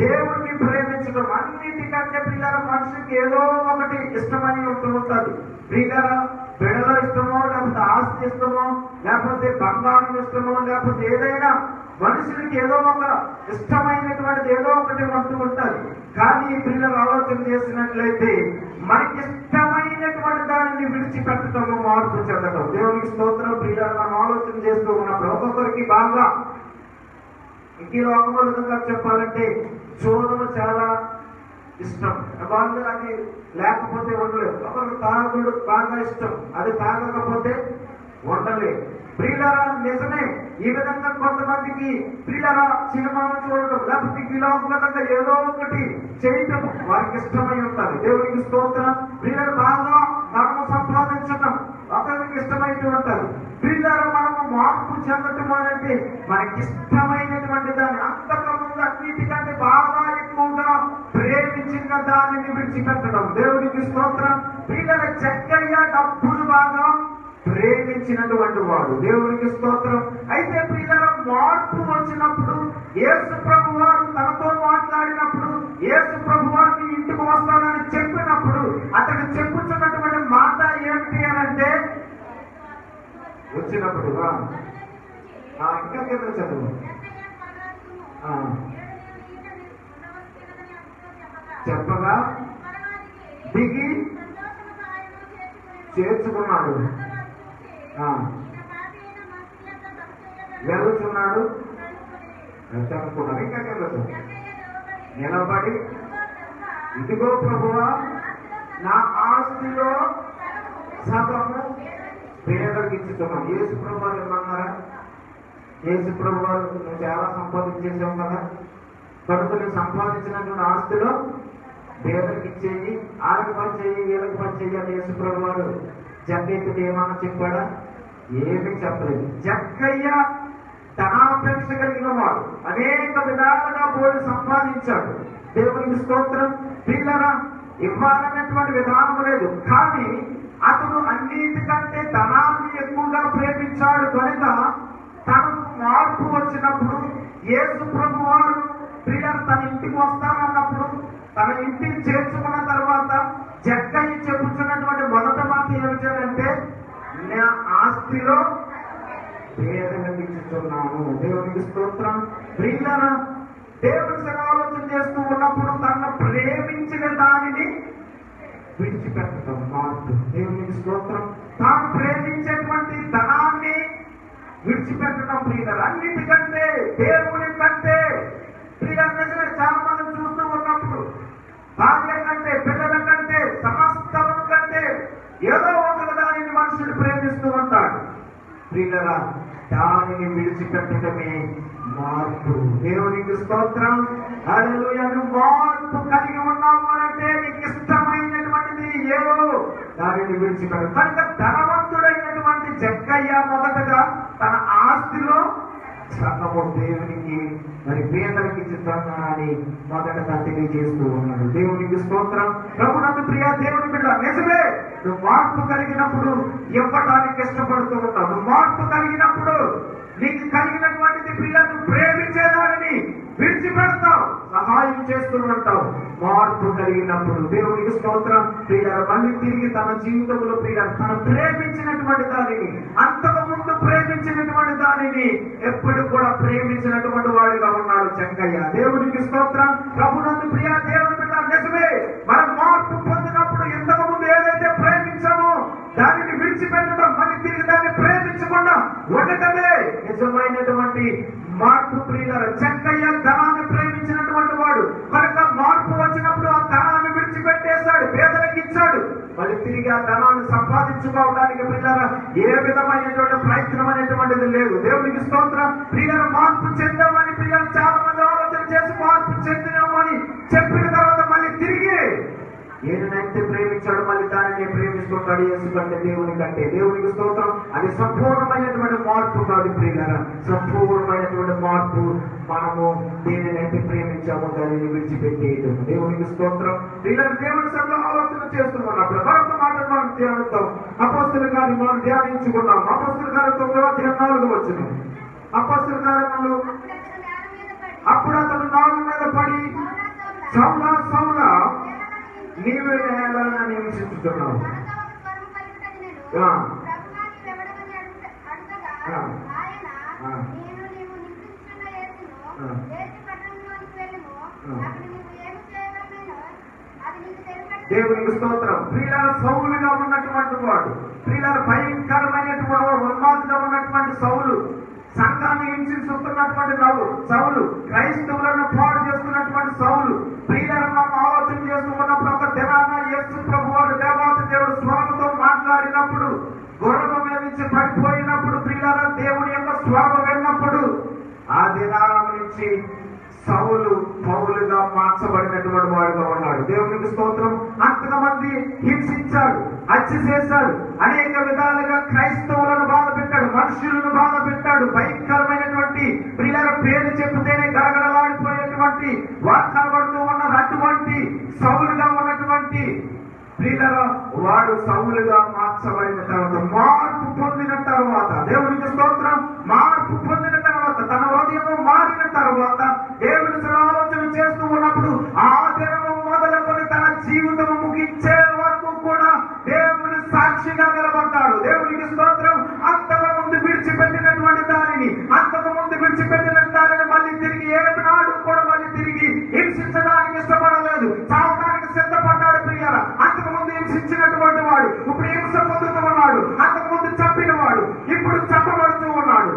దేవుడిని ప్రేమించడం. అన్నిటికంటే పిల్లల మనిషికి ఏదో ఒకటి ఇష్టమని ఉంటూ ఉంటుంది. పిల్లల బిడలో ఇష్టమో, లేకపోతే ఆస్తి ఇష్టమో, లేకపోతే బంగారం ఇష్టమో, లేకపోతే ఏదైనా మనుషులకి ఏదో ఒక ఇష్టమైనటువంటిది ఏదో ఒకటి ఉంటూ ఉంటుంది. కానీ పిల్లలు ఆలోచన చేసినట్లయితే మనకి ఇష్టమైనటువంటి దానిని విడిచిపెట్టడము, మార్పు చెందడం. దేవునికి స్తోత్రం. పిల్లలు మనం ఆలోచన చేస్తూ ఉన్నప్పుడు ఒక్కొక్కరికి బాగా ఈ లోకంగా చెప్పాలంటే చూడడం చాలా ఇష్టం. వాళ్ళు అది లేకపోతే ఉండలేదు. ఒకరికి తాగుడు బాగా ఇష్టం, అది తాగకపోతే ఉండలేదు. ప్రియులారా నిజమే, ఈ విధంగా కొంతమందికి ప్రియులారా సినిమాను చూడటం, లేకపోతే ఈ లోకంగా ఏదో ఒకటి చేయటం వారికి ఇష్టమై ఉంటుంది. దేవునికి స్తోత్రం. ప్రియులు బాగా ధర్మం సంపాదించటం ఒకరికి ఇష్టమైతే ఉంటారు. ప్రియులారా మనము మార్పు చెందటం అంటే మనకి ఇష్టమైనటువంటి దాన్ని, అంతకుముందు అన్నిటికంటే బాగా ఎక్కువగా ప్రేమించిన దానిని విడిచిపెట్టడం. దేవునికి స్తోత్రం. ప్రియుల జక్కయ్య డబ్బులు బాగా ప్రేమించినటువంటి వాడు. దేవునికి స్తోత్రం. అయితే ప్రియులారా మార్పు వచ్చినప్పుడు యేసు ప్రభు వారు తనతో మాట్లాడినప్పుడు, యేసు ప్రభు వారిని ఇంటికి వస్తానని చెప్పినప్పుడు అతడు చెప్పుతున్నటువంటి మాట ఏమిటి అని అంటే, వచ్చినప్పుడు ఇంకా కింద చదువు చెప్పగా దిగి చేర్చుకున్నాడు, వెళ్తున్నాడు అనుకున్నాడు. ఇంకా కింద నిలబడి ఇదిగో ప్రభువా నా ఆస్తిలో సగము పేదలకు ఇచ్చుతున్నాం. యేసు ప్రభు వారు ఏమన్నారా? యేసు ప్రభు వారు నువ్వు చాలా సంపాదించేసావు కదా, కనుక నువ్వు సంపాదించినటువంటి ఆస్తిలో పేదలకు ఇచ్చేయి, ఆలకు పని చేయి, వీళ్ళకి పని చేయి అని యేసు ప్రభు వారు జక్కయ్యతో ఏమన్నా చెప్పాడా? ఏమీ చెప్పలేదు. జక్కయ్య ధనాపేక్ష కలిగిన వాడు, అనేక విధాలుగా పోయి సంపాదించాడు. దేవునికి స్తోత్రం. పిల్లరా ఇవ్వాలనేటువంటి విధానం లేదు, కానీ అతడు అన్నిటికంటే ధనాన్ని ఎక్కువగా ప్రేమించాడు కనుక తనకు మార్పు వచ్చినప్పుడు యేసు ప్రభు వారు ప్రియులు తన ఇంటికి వస్తానన్నప్పుడు, తన ఇంటికి చేర్చుకున్న తర్వాత జక్కయ్య చెప్పుతున్నటువంటి మొదటి మాట ఏమిటంటే, నా ఆస్తిలో పేదలకు ఇచ్చుతున్నాను. దేవునికి స్తోత్రం. ప్రియులరా దేవుని ఆలోచన చేస్తూ ఉన్నప్పుడు తనను ప్రేమించిన దానిని విడిచిపెట్టడం మార్పు. దేవునికి స్తోత్రం. తాను ప్రేమించేటువంటి ధనాన్ని విడిచిపెట్టడం. ప్రియులరా అన్నిటికంటే దేవుని కంటే ప్రియుల చాలా మంది చూస్తూ ఉన్నప్పుడు భార్య కంటే, పిల్లల కంటే, సమస్తము కంటే ఏదో ఒక దానిని మనుషులు ప్రేమిస్తూ ఉంటాడు. ప్రియులరా దానిని విడిచిపెట్టడమే మార్పు. దేవునికి స్తోత్రం. హల్లెలూయా. మార్పు కలిగి ఉన్నాము అంటే నీకు ఇష్టమైనటువంటిది ఏదో దానిని విడిచిపెట్ట. కనుక ధనవంతుడైనటువంటి జక్కయ్య మొదటగా తన ఆస్తి ఆస్తిలో సగము దేవునికి మరి పేదలకి ఇచ్చుతాను అని మొదటగా తెలియజేస్తూ ఉన్నాడు. దేవునికి స్తోత్రం. ప్రభునందు ప్రియ దేవుని బిడ్డ, నిజమే నువ్వు మార్పు కలిగినప్పుడు ఇవ్వటానికి ఇష్టపడుతూ ఉంటావు. నువ్వు మార్పు కలిగినప్పుడు నీకు కలిగినటువంటిది పిల్లలను ప్రేమించేదానిని విడిచిపెడతావు, సహాయం చేస్తూ ఉంటావు. మార్పు కలిగినప్పుడు దేవునికి స్తోత్రం. ప్రియులారా, మళ్ళీ తిరిగి తన జీవితంలో ప్రియులారా తను ప్రేమించినటువంటి దానిని, అంతకు ముందు ప్రేమించినటువంటి దానిని ఎప్పుడు కూడా ప్రేమించినటువంటి వాడిగా ఉన్నాడు చెంగయ్య. దేవునికి స్తోత్రం. ప్రభునందు ప్రియ దేవుని బిడ్డ, నిజమే మనం మార్పు పొందినప్పుడు ఇంతకు ముందు ఏదైతే ప్రేమించామో దానిని విడిచిపెట్టడం, మళ్ళీ తిరిగి దాన్ని ప్రేమించకుండా ఉండటమే నిజమైనటువంటి మార్పు. ప్రియులారా, చెంగయ్య ధనాన్ని ప్రేమించినటువంటి వాడు కనుక మార్పు వచ్చినప్పుడు ఆ ధనాన్ని విడిచిపెట్టేశాడు, పేదలకు ఇచ్చాడు. మళ్ళీ తిరిగి ఆ ధనాన్ని సంపాదించుకోవడానికి ప్రియులారా ఏ విధమైనటువంటి ప్రయత్నం అనేటువంటిది లేదు. దేవునికి స్తోత్రం. ప్రియులారా, మార్పు చెందామని ప్రియులు చాలా మంది ఆలోచన చేసి మార్పు చెందినామని చెప్పిన తర్వాత మళ్ళీ తిరిగి ఏదైతే ప్రేమించాడు మళ్ళీ దానిని ప్రేమిస్తుంటాడు యేసు కంటే, దేవుని కంటే. దేవునికి స్తోత్రం. అది సంపూర్ణమైనటువంటి మార్పు కాదు ప్రియులారా. సంపూర్ణమైనటువంటి మార్పు మనము దేనినైతే ప్రేమించామో దానిని విడిచిపెట్టేయడం. దేవునికి స్తోత్రం. ప్రియులారా, దేవుని సభలో ఆలోచన చేస్తున్నప్పుడు మరొక మాట మనం ధ్యానిస్తాం. అపోస్తలుల కార్యం మనం ధ్యానించుకున్నాం. అపోస్తలుల కార్యం 9:4 అపోస్తలుల కార్యములు అప్పుడు అతను నాలుగు మీద పడి, సౌలా సౌలా నీవే నేలను నివసించుతున్నావు. దేవునికి స్తోత్రం. ప్రియులార, సౌలుగా ఉన్నటువంటి వాడు, ప్రియులార భయంకరమైనటువంటి ఉన్మాదిగా ఉన్నటువంటి సౌలు, సంఘాన్ని హింసిస్తున్నటువంటి సౌలు, క్రైస్తవులను పాడు చేస్తున్నటువంటి సౌలు. ప్రియులారా, మనం ఆలోచన చేసుకున్నప్పుడు ఒక దినాన యేసు ప్రభువారు దేవాతి దేవుడు స్వరంతో మాట్లాడినప్పుడు, గుర్రము మీద నుంచి పడిపోయినప్పుడు ప్రియులారా దేవుని యొక్క స్వరం విన్నప్పుడు ఆ దినాల నుంచి సౌలు పౌలుగా మార్చబడినటువంటి వాడుగా ఉన్నాడు. దేవునికి స్తోత్రం. అంతమంది హింసించాడు, హత్య చేశాడు, అనేక విధాలుగా క్రైస్తవులను బాధ పెట్టాడు, మనుషులను బాధ పెట్టాడు. భయంకరమైనటువంటి ప్రియుల పేరు చెప్తేనే గడగడలాడిపోయేటువంటి వాడు కనబడుతూ ఉన్న అటువంటి సౌలుగా ఉన్నటువంటి ప్రియులరా వాడు సౌలుగా మార్చబడిన తర్వాత, మార్పు పొందిన తర్వాత, దేవునికి స్తోత్రం, మార్పు పొందిన తర్వాత, తన హృదయము మారిన తర్వాత దేవుని ఆలోచన చేస్తూ ఉన్నప్పుడు ఆ దినము మొదలుకొని తన జీవితము ముగించే వరకు కూడా దేవుని సాక్షిగా నిలబడ్డాడు. దేవునికి స్తోత్రం. అంతకు ముందు విడిచిపెట్టినటువంటి దానిని, మళ్ళీ తిరిగి ఏనాడు కూడా మళ్ళీ తిరిగి హింసించడానికి ఇష్టపడలేదు, చావడానికి సిద్ధపడ్డాడు. ప్రియులారా, అంతకు ముందు హింసించినటువంటి వాడు ఇప్పుడు హింస పొందుతూ ఉన్నాడు. అంతకు ముందు చంపిన వాడు ఇప్పుడు చంపబడుతూ ఉన్నాడు,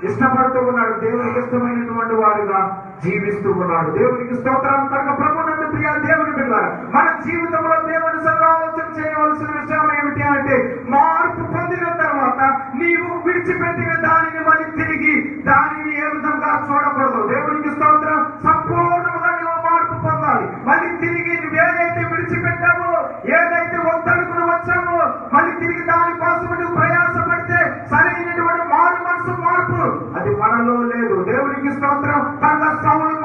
ఇష్టపడుతూ ఉన్నాడు. దేవునికి ఇష్టమైనటువంటి వాడుగా జీవిస్తూ ఉన్నాడు. దేవునికి స్తోత్రం. కనుక ప్రభునందు ప్రియ దేవుని బిడ్డలారా, మన జీవితంలో దేవుని సర్వ ఆలోచన చేయవలసిన విషయం ఏమిటి అంటే, మార్పు పొందిన తర్వాత నీవు విడిచిపెట్టిన దానిని మళ్ళీ తిరిగి దానిని ఏ విధంగా చూడకూడదు. దేవునికి స్తోత్రం. సంపూర్ణంగా నువ్వు మార్పు పొందాలి. మళ్ళీ తిరిగి నువ్వేదైతే విడిచిపెట్టావో, ఏదైతే ఒత్తడుకుని వచ్చావో, మళ్ళీ తిరిగి దానికోసం నువ్వు ప్రయాసపడితే సరైనటువంటి మారు మనసు మార్పు అది మనలో లేదు. దేవునికి స్తోత్రం. సౌలు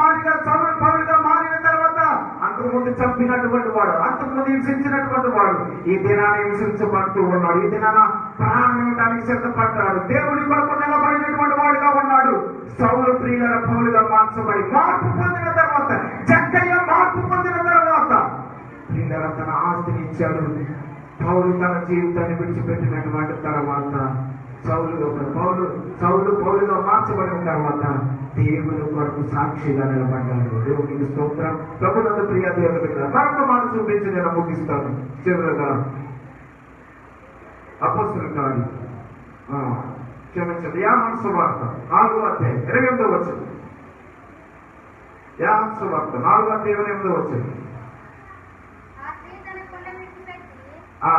పౌలుగా మారిన తర్వాత అంతకుముందు చంపినటువంటి వాడు, అంతకుముందు హింసించినటువంటి వాడు ఈ దినాన్ని హింసించబడుతూ ఉన్నాడు. ఈ దినాన ప్రాణం ఇవ్వడానికి సిద్ధపడ్డాడు. దేవుని కొరకు నిలబడినటువంటి వాడుగా ఉన్నాడు. సౌలు ప్రియుల పౌలుగా మార్చబడి మార్పు పొందిన తర్వాత, చెక్కయ్య మార్పు పొందిన తర్వాత ప్రియుల తన ఆస్తిని ఇచ్చాడు. పౌలు తన జీవితాన్ని విడిచిపెట్టినటువంటి తర్వాత సౌలు పౌలుగా మార్చబడిన తర్వాత దేవుని కొరకు సాక్షిగా నిలబడ్డాడు. దేవునికి స్తోత్రం. ప్రభునందు ప్రియ దేవుని మరొక మాట చూపించి నేను ముగిస్తాను. చివరగా అపోస్తలుల కార్యం క్షమించండి, యోహాను సువార్త 4:28 యోహాను సువార్త 4:28 ఆ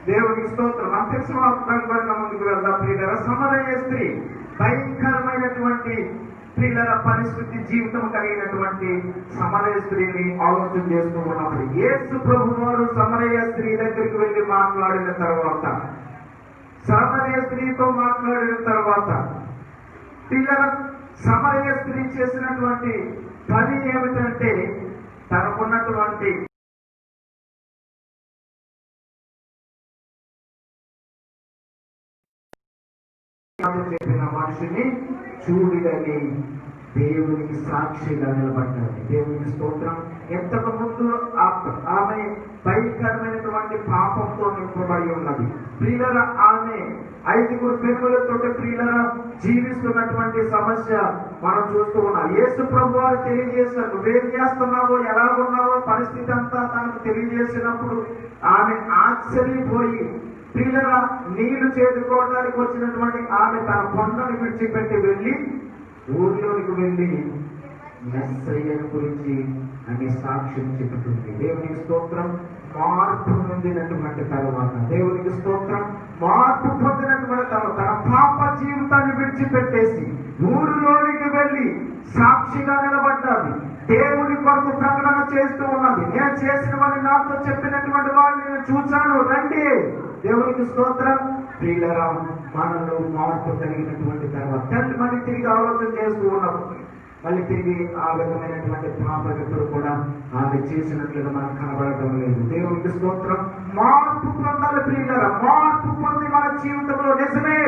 దేవునికి స్తోత్రం. అంత్యసమాప్తంగా ముందుకు వెళ్దాం ప్రియులారా. సమరయ స్త్రీ భయంకరమైనటువంటి ప్రియులారా పరిస్థితి, జీవితం కలిగినటువంటి సమరయ స్త్రీని ఆలోచన చేస్తూ ఉన్నప్పుడు యేసు ప్రభువు వారు సమరయ స్త్రీ దగ్గరికి వెళ్ళి మాట్లాడిన తర్వాత, సమరయ స్త్రీతో మాట్లాడిన తర్వాత ప్రియులారా సమరయ స్త్రీ చేసినటువంటి పని ఏమిటంటే తనకున్నటువంటి చెప్పిన మనిషిని చూడని దేవునికి సాక్షిగా నిలబడ్డాడు. దేవునికి స్తోత్రం. ఎంతకు ముందు ఆమె భయంకరమైనటువంటి పాపంతో నింపబడి ఉన్నది. ప్రియులరా ఆమె 5 పెరుగులతో ప్రియులరా జీవిస్తున్నటువంటి సమస్య మనం చూస్తూ ఉన్నాం. యేసు ప్రభు వారు తెలియజేశారు, నువ్వేం చేస్తున్నావో ఎలాగున్నావో పరిస్థితి అంతా తనకు తెలియజేసినప్పుడు ఆమె ఆశ్చర్యపోయి ప్రియులరా నీళ్లు చేదుకోవడానికి వచ్చినటువంటి ఆమె తన కొండను విడిచిపెట్టి వెళ్ళి ఊర్లోనికి వెళ్ళి మెస్సయ్య గురించి అనే సాక్ష్యం చెబుతుంది. దేవునికి స్తోత్రం. మార్పు పొందినటువంటి తర్వాత, దేవునికి స్తోత్రం, మార్పు పొందినటువంటి తన పాప జీవితాన్ని విడిచిపెట్టేసి ఊరిలోనికి వెళ్ళి సాక్షిగా నిలబడ్డాది. దేవుని కొరకు ప్రకటన చేస్తూ ఉన్నది. నేను చేసినవని నాతో చెప్పినటువంటి వాళ్ళు నేను చూశాను, రండి. దేవునికి స్తోత్రం. ప్రియులరా మనలో మార్పు కలిగినటువంటి తర్వాత మళ్ళీ తిరిగి ఆలోచన చేస్తూ ఉన్నప్పుడు మళ్ళీ తిరిగి ఆ విధమైనటువంటి పాపం ఎప్పుడు కూడా ఆమె చేసినట్లుగా మనకు కనబడటం లేదు. దేవునికి స్తోత్రం. మార్పు పొందాలి ప్రియులరా. మార్పు పొంది మన జీవితంలో నిజమే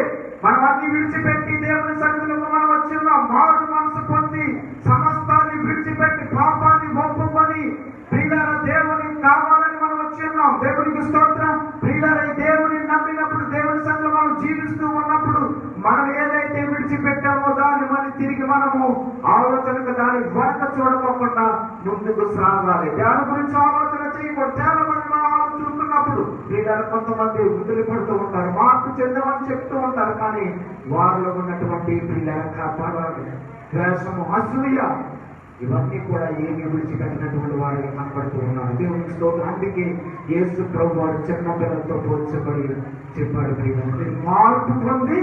మనం అన్ని విడిచిపెట్టి దేవుని సన్నిధిలో మనం వచ్చిన్నాం. మారు మనసు పొంది సమస్తాన్ని విడిచిపెట్టి పాపాన్ని ఒప్పుకొని ప్రియులరా దేవుని కావాలని మనం వచ్చిన్నాం. దేవునికి స్తోత్రం. ప్రియులరా దేవుని నమ్మినప్పుడు దేవుని సన్నిధిలో మనం జీవిస్తూ ఉన్నప్పుడు మనం ఏదైతే విడిచిపెట్టామో దాన్ని మళ్ళీ తిరిగి మనము ఆలోచనకు దాని వెనక చూడకోకుండా ముందుకు సాగాలి. దాని గురించి ఆలోచన చేయకూడదు. చాలా మంది మనం చూస్తున్నప్పుడు ప్రియులరా కొంతమంది వదిలి పడుతూ ఉంటారు, మార్పు చెందమని చెప్తూ ఉంటారు, కానీ వారిలో ఉన్నటువంటి ప్రియులరా కాపాడాలి ద్వేషము, అసూయ ఇవన్నీ కూడా ఏమి విడిచిపెట్టినటువంటి వారిని కనబడుతూ ఉన్నారు. దేవునికి స్తోత్రం. అందుకే యేసు ప్రభు వారు చిన్న పిల్లలతో పోల్చబడి చెప్పాడు, ప్రియులు మార్పు పొంది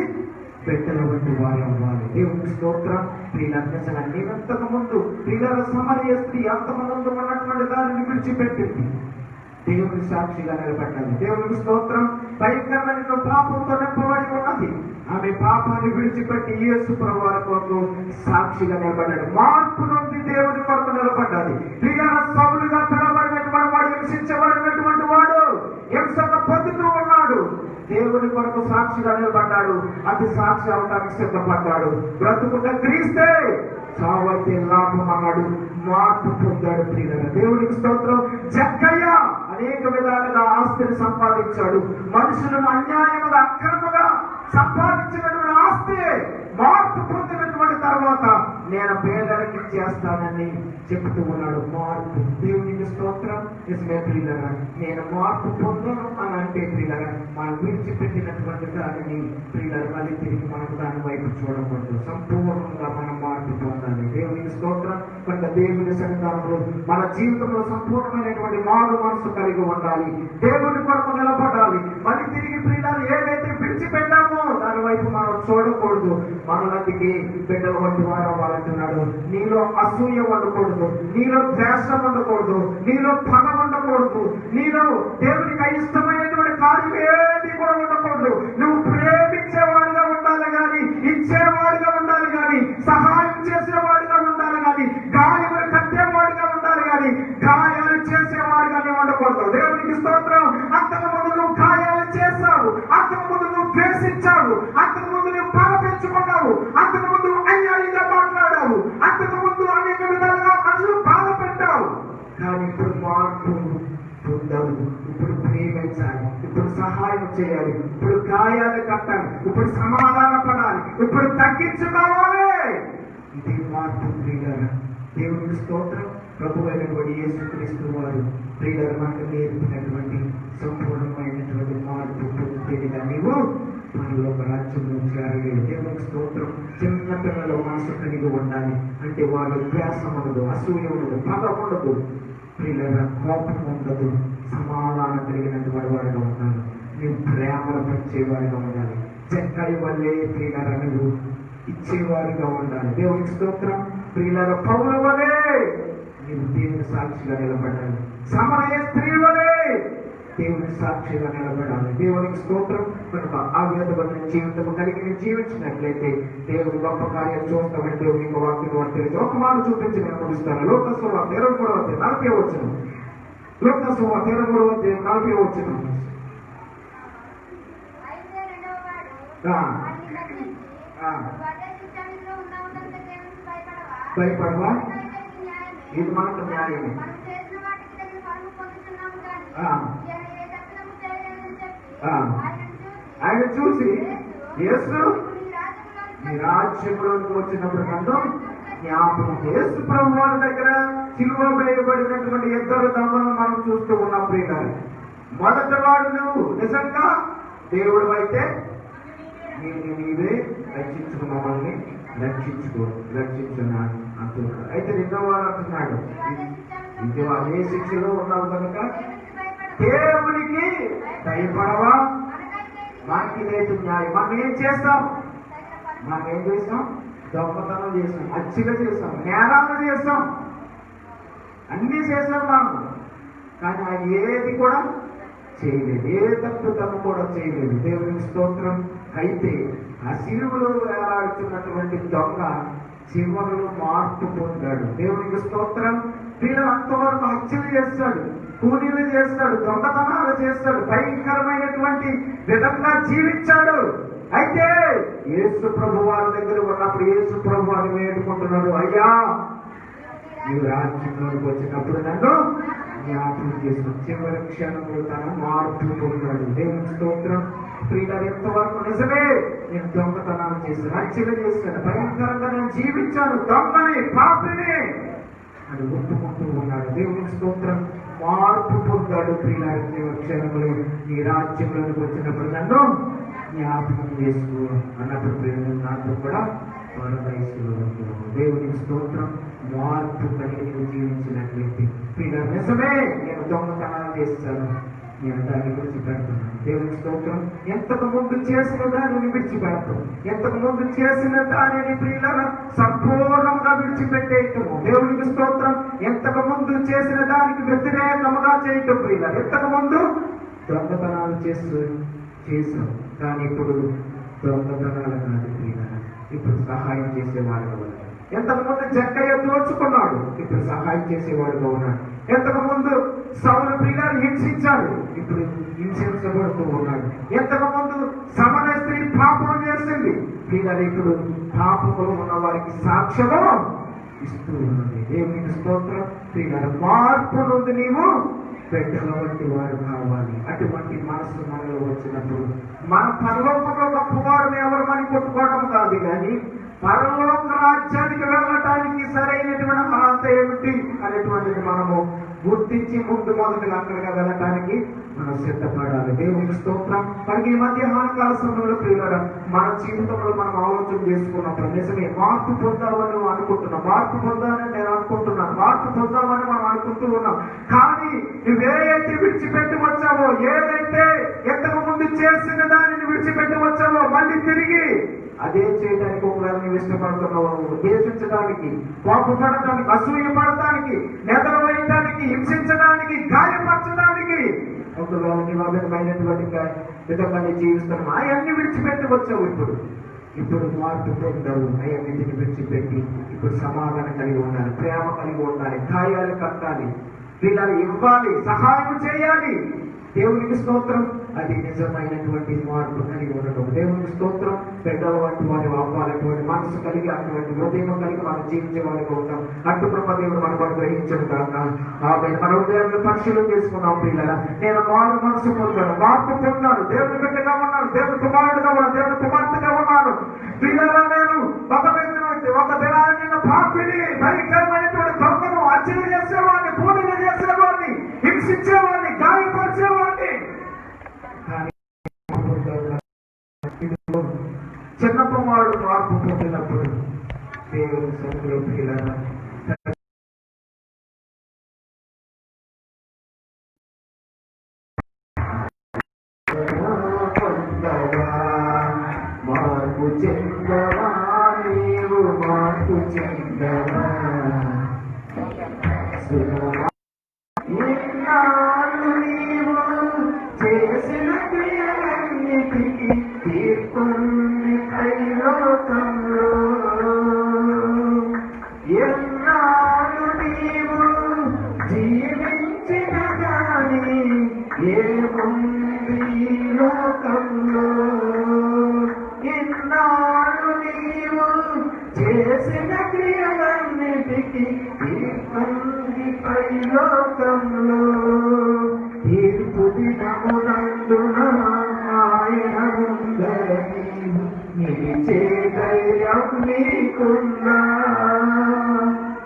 పెట్టెల వంటి వారు అవ్వాలి. దేవునికి స్తోత్రం. ప్రియులందరూ నేనంతకు ముందు ప్రియుల సమరయ స్త్రీ అంతమంది ఉన్నటువంటి దానిని విడిచిపెట్టింది, దేవుని సాక్షిగా నిలబడ్డాది. దేవునికి స్తోత్రం. భయంకరమైన పాపంతో నింపబడి ఉన్నది. ఆమె పాపాన్ని విడిచిపెట్టి యేసు ప్రభు వారి కొరకు సాక్షిగా నిలబడ్డాడు. మార్పు నుండి దేవుని కొరకు నిలబడ్డాది. ప్రియుల సౌలుగా పిలవబడినటువంటి వాడు, హింసించబడినటువంటి వాడు హింసగా పొందుతూ ఉన్నాడు. దేవుని కొరకు సాక్షిగా నిలబడ్డాడు. అతి సాక్షి అవటానికి సిద్ధపడ్డాడు. బ్రతుకుట క్రీస్తే, చావైతే లాభం అన్నాడు. మార్పు పొందాడు. ప్రియుల దేవునికి స్తోత్రం. జక్కయ్య అనేక విధాలుగా ఆస్తిని సంపాదించాడు. మనుషులను అన్యాయముగా అక్రమగా సంపాదించినటువంటి ఆస్తి మార్పు పొందినటువంటి తర్వాత నేను పేదలకి చేస్తానని చెబుతూ ఉన్నాడు. మార్పు. దేవునికి స్తోత్రం. నిజమే ప్రియులరా, నేను మార్పు పొందాను అని అంటే ప్రియులరా మనం విడిచిపెట్టినటువంటి దానిని ప్రియులరా మళ్ళీ తిరిగి మనకు దాని వైపు చూడకూడదు. సంపూర్ణంగా మనం మార్పు పొందాలి. దేవునికి స్తోత్రం. కనుక దేవుని సన్నిధానంలో మన జీవితంలో సంపూర్ణమైనటువంటి మారు మనసు కలిగి ఉండాలి. దేవుని కొరకు నిలబడాలి. మళ్ళీ తిరిగి ప్రియులరా ఏదైతే విడిచిపెట్టామో దాని వైపు మనం చూడకూడదు. మనలకి బిడ్డలు వంటి వారు అవ్వాలంటున్నాడు. నీలో అసూయ ఉండకూడదు, నీలో ద్వేషం ఉండకూడదు, నీలో పగ ఉండకూడదు, నీలో దేవునికి అయిష్టమైనటువంటి కార్యం ఏది కూడా ఉండకూడదు. నువ్వు ప్రేమించేవాడిగా ఉండాలి కానీ, ఇచ్చేవాడిగా ఉండాలి కానీ, సహాయం చేసేవాడిగా ఉండాలి కానీ, గాయములు కట్టేవాడిగా ఉండాలి కానీ, గాయాలు చేసేవాడిగానే ఉండకూడదు. దేవునికి స్తోత్రం. అంతకు ముందు నువ్వు గాయాలు చేశావు, అంతకు ముందు నువ్వు ద్వేషించావు, అంతకు ముందు నువ్వు పగ పెంచుకున్నావు, అంతకు ముందు అన్యాయంగా మాట్లాడావు, అంతకు ముందు అనేక విధాలుగా మనుషులు బాధ పెట్టావు. కానీ ఇప్పుడు మార్పు పొందావు. ఇప్పుడు ప్రేమించాలి, ఇప్పుడు సహాయం చేయాలి, ఇప్పుడు గాయాలు కట్టాలి, ఇప్పుడు సమాధాన పడాలి, ఇప్పుడు తగ్గించుకోవాలి. ఇది మార్పు. ప్రియులారా దేవునికి స్తోత్రం. ప్రభు అయినటువంటి యేసుక్రీస్తు వారు ప్రియులారా మనకు నేర్పినటువంటి సంపూర్ణమైనటువంటి మార్పు పొందేదిగా నీవు మనలో ఒక రాజ్యంలో చేరలేదు. దేవునికి స్తోత్రం. చిన్న పిల్లలు మనసు కలిగి ఉండాలి. అంటే వాళ్ళు ద్వేషం ఉండదు, అసూయ ఉండదు, పగ ఉండదు, ప్రియులారా కోపం ఉండదు, సమాధానం కలిగినటువంటి వాడుగా ఉన్నారు. నీవు ప్రేమను పంచేవాడిగా ఉండాలి. చెక్కాయి వల్లే ప్రియులారా నువ్వు ఇచ్చేవాడిగా ఉండాలి. దేవునికి స్తోత్రం. ప్రియులారా పౌలు వలే నీవు దేవుని సాక్షిగా నిలబడాలి. సమరయ స్త్రీ వలే దేవుని సాక్షిగా నిలబడాలి. దేవునికి స్తోత్రం. కనుక ఆ విధమైన జీవితం కలిగి నేను జీవించినట్లయితే దేవుని గొప్ప కార్యం చూస్తామని దేవుని యొక్క వాక్యం తెలిసి ఒక మాట చూపించి నేను ముగిస్తాను. లోకస్వార్త 23:40 వచనం. లోకస్వార్త 23:40 వచనం. భయపడవా? ఇది మనకు న్యాయమే. ఆయన చూసి యేసు ఈ రాజ్యంలోకి వచ్చినప్పుడు నన్ను జ్ఞాపకం. యేసు ప్రభు వారి దగ్గర సిలువ వేయబడినటువంటి ఇద్దరు దొంగలను మనం చూస్తూ ఉన్నాం. ప్రియులారా, మొదటి వాడు నువ్వు నిజంగా దేవుడు అయితే నీవే రక్షించుకు, మమ్మల్ని రక్షించున్నాడు అంటున్నాడు. అయితే రెండో వాడు అంటున్నాడు, ఇది అదే శిక్షలో ఉన్నావు కనుక దేవునికి భయపడవా? మనకి లేదు న్యాయం. మనం ఏం చేస్తాం? దొంగతనం చేస్తాం, హత్యలు చేస్తాం, నేరాలు చేస్తాం, అన్నీ చేస్తాం మనం. కానీ ఆయన ఏది కూడా చేయలేదు, ఏ తప్పు కూడా చేయలేదు. దేవునికి స్తోత్రం. అయితే ఆ సిలువలో వేలాడుతున్నటువంటి దొంగ చివరిలో మార్పు పొందాడు. దేవునికి స్తోత్రం. వీళ్ళు అంతవరకు హత్యలు చేస్తాడు, కూలీలు చేస్తాడు, దొంగతనాలు చేస్తాడు, భయంకరమైనటువంటి విధంగా జీవించాడు. అయితే యేసు ప్రభు వారి దగ్గర ఉన్నప్పుడు యేసు ప్రభు వారిని వేడుకుంటున్నాడు, అయ్యా నీవు రాజ్యంలోకి వచ్చినప్పుడు నన్ను జ్ఞాపకం చేసుకుని. చివరి క్షణంలో తన మార్పు పొందాడు. దేవుని స్తోత్రం. ప్రియులారా, ఎంతవరకు నిజమే నేను దొంగతనాలు చేశాను, హత్యలు చేశాను, భయంకరంగా నేను జీవించాను, దొంగని, పాపిని అని ఒప్పుకుంటూ ఉన్నాడు. దేవుని స్తోత్రం. మార్పు పొందాడు. ప్రియులారా, చివరి క్షణంలో నీ రాజ్యంలోకి వచ్చినప్పుడు నన్ను జ్ఞాపకం చేసుకో అన్నప్పుడు ప్రియులు నాతో కూడా పరదేశంలో. దేవునికి స్తోత్రం. మార్పు కలిగి జీవించినట్లయితే ప్రియులారా, నిజమే నేను దొంగతనాలు చేస్తాను, నేను దాన్ని విడిచిపెడుతున్నాను. దేవునికి స్తోత్రం. ఎంతకు ముందు చేసిన దానిని విడిచిపెడతాం, ఎంతకు ముందు చేసిన దానిని ప్రియులారా సంపూర్ణంగా విడిచిపెట్టేయటము. దేవునికి స్తోత్రం. ఎంతకు ముందు చేసిన దానికి వ్యతిరేకముగా చేయటం. ప్రియులారా, ఎంతకు ముందు దొంగతనాలు చేసాం, కానీ ఇప్పుడు దొంగతనాలు కాదు ప్రియులారా, ఇప్పుడు సహాయం చేసేవాడుగా ఉన్నాడు. ఎంతకు ముందు జక్కయ్య దోచుకున్నాడు, ఇప్పుడు సహాయం చేసేవాడుగా ఉన్నాడు. ఎంతకు ముందు సౌలు ప్రియులను హింసించాడు, ఇప్పుడు హింసించబడుతూ ఉన్నాడు. ఎంతకు ముందు సమర స్త్రీ పాపం చేసింది, ప్రియులు ఇప్పుడు పాపంలో ఉన్న వారికి సాక్ష్యము ఇస్తూ ఉన్నది. దేవునికి స్తోత్రం. ప్రియుల మార్పు నుండి నీవు బిడ్డల వంటి వారు కావాలి. అటువంటి మనసు మనలో వచ్చినప్పుడు మన పరలోకంలో గొప్పవారు ఎవరు అని కొట్టుకోవడం కాదు, కానీ పరలోక రాజ్యానికి వెళ్ళటానికి సరైనటువంటి అర్హత ఏమిటి అనేటువంటిది మనము గుర్తించి ముందు మొదటిగా అక్కడిగా వెళ్ళటానికి మనం సిద్ధపడాలి. దేవునికి స్తోత్రం. మనకి ఈ మధ్య హానికాల సమయంలో ప్రియులారా మన జీవితంలో మనం ఆలోచన చేసుకున్నప్పుడు నిజమే మార్పు పొందామని నువ్వు అనుకుంటున్నావు, మార్పు పొందాలని నేను అనుకుంటున్నాను, మార్పు పొందామని మనం అనుకుంటూ ఉన్నాం. కానీ నువ్వేదైతే విడిచిపెట్టి వచ్చావో, ఏదైతే ఎంతకు ముందు చేసిన దానిని విడిచిపెట్టి వచ్చావో, మళ్ళీ తిరిగి అదే చేయడానికి ఒకవేళ నువ్వు ఇష్టపడుతున్నావు, ఉద్దేశించడానికి, కోపపడటానికి, అసూయ పడటానికి, నెదలు వేయటానికి, హింసించడానికి, గాయపరచడానికి ఒకవేళ నీవు అభిమైనటువంటి విధంగా జీవిస్తున్నావు, అవన్నీ విడిచిపెట్టి వచ్చావు. ఇప్పుడు మార్పు పొందావు. అవన్నింటిని విడిచిపెట్టి ఇప్పుడు సమాధానం కలిగి ఉండాలి, ప్రేమ కలిగి ఉండాలి, గాయాలు కట్టాలి, వీళ్ళని ఇవ్వాలి, సహాయం చేయాలి. దేవునికి స్తోత్రం. అది నిజమైనటువంటి మార్పు కలిగి ఉండడం. దేవునికి స్తోత్రం. పెద్దల వంటి వారి అవ్వాలటువంటి మనసు కలిగి అటువంటి హృదయం కలిగి మనం జీవించే వారికి ఉంటాం. అటు దేవుడు మనం గ్రహించడం కాక మన హృదయాన్ని పరిశీలన చేసుకున్నాం. పిల్లల నేను మారు మనసు పొందాను, మార్పు పొందాను, దేవుని బిడ్డగా ఉన్నాను, దేవుని కుమారుడుగా ఉన్నాను, దేవుని కుమార్తెగా ఉన్నాను. పిల్లల నేను ఒక దినాన్ని నిన్న పాపిని, భయంకరమైనటువంటి దొంగను, హత్యలు చేసేవాడిని, పూజలు చేసేవాడిని, హింసించేవాడిని, గాయపరిచేవాడిని. చిన్న కుమారుడు మార్పు పొందినప్పుడు దేవుని సన్నిధిలో పిల్లల తీర్పుంది పైలోకంలో. తీర్పు దినమునందున ఆయన ముందర నీవు నిలిచే ధైర్యం నీకుందా?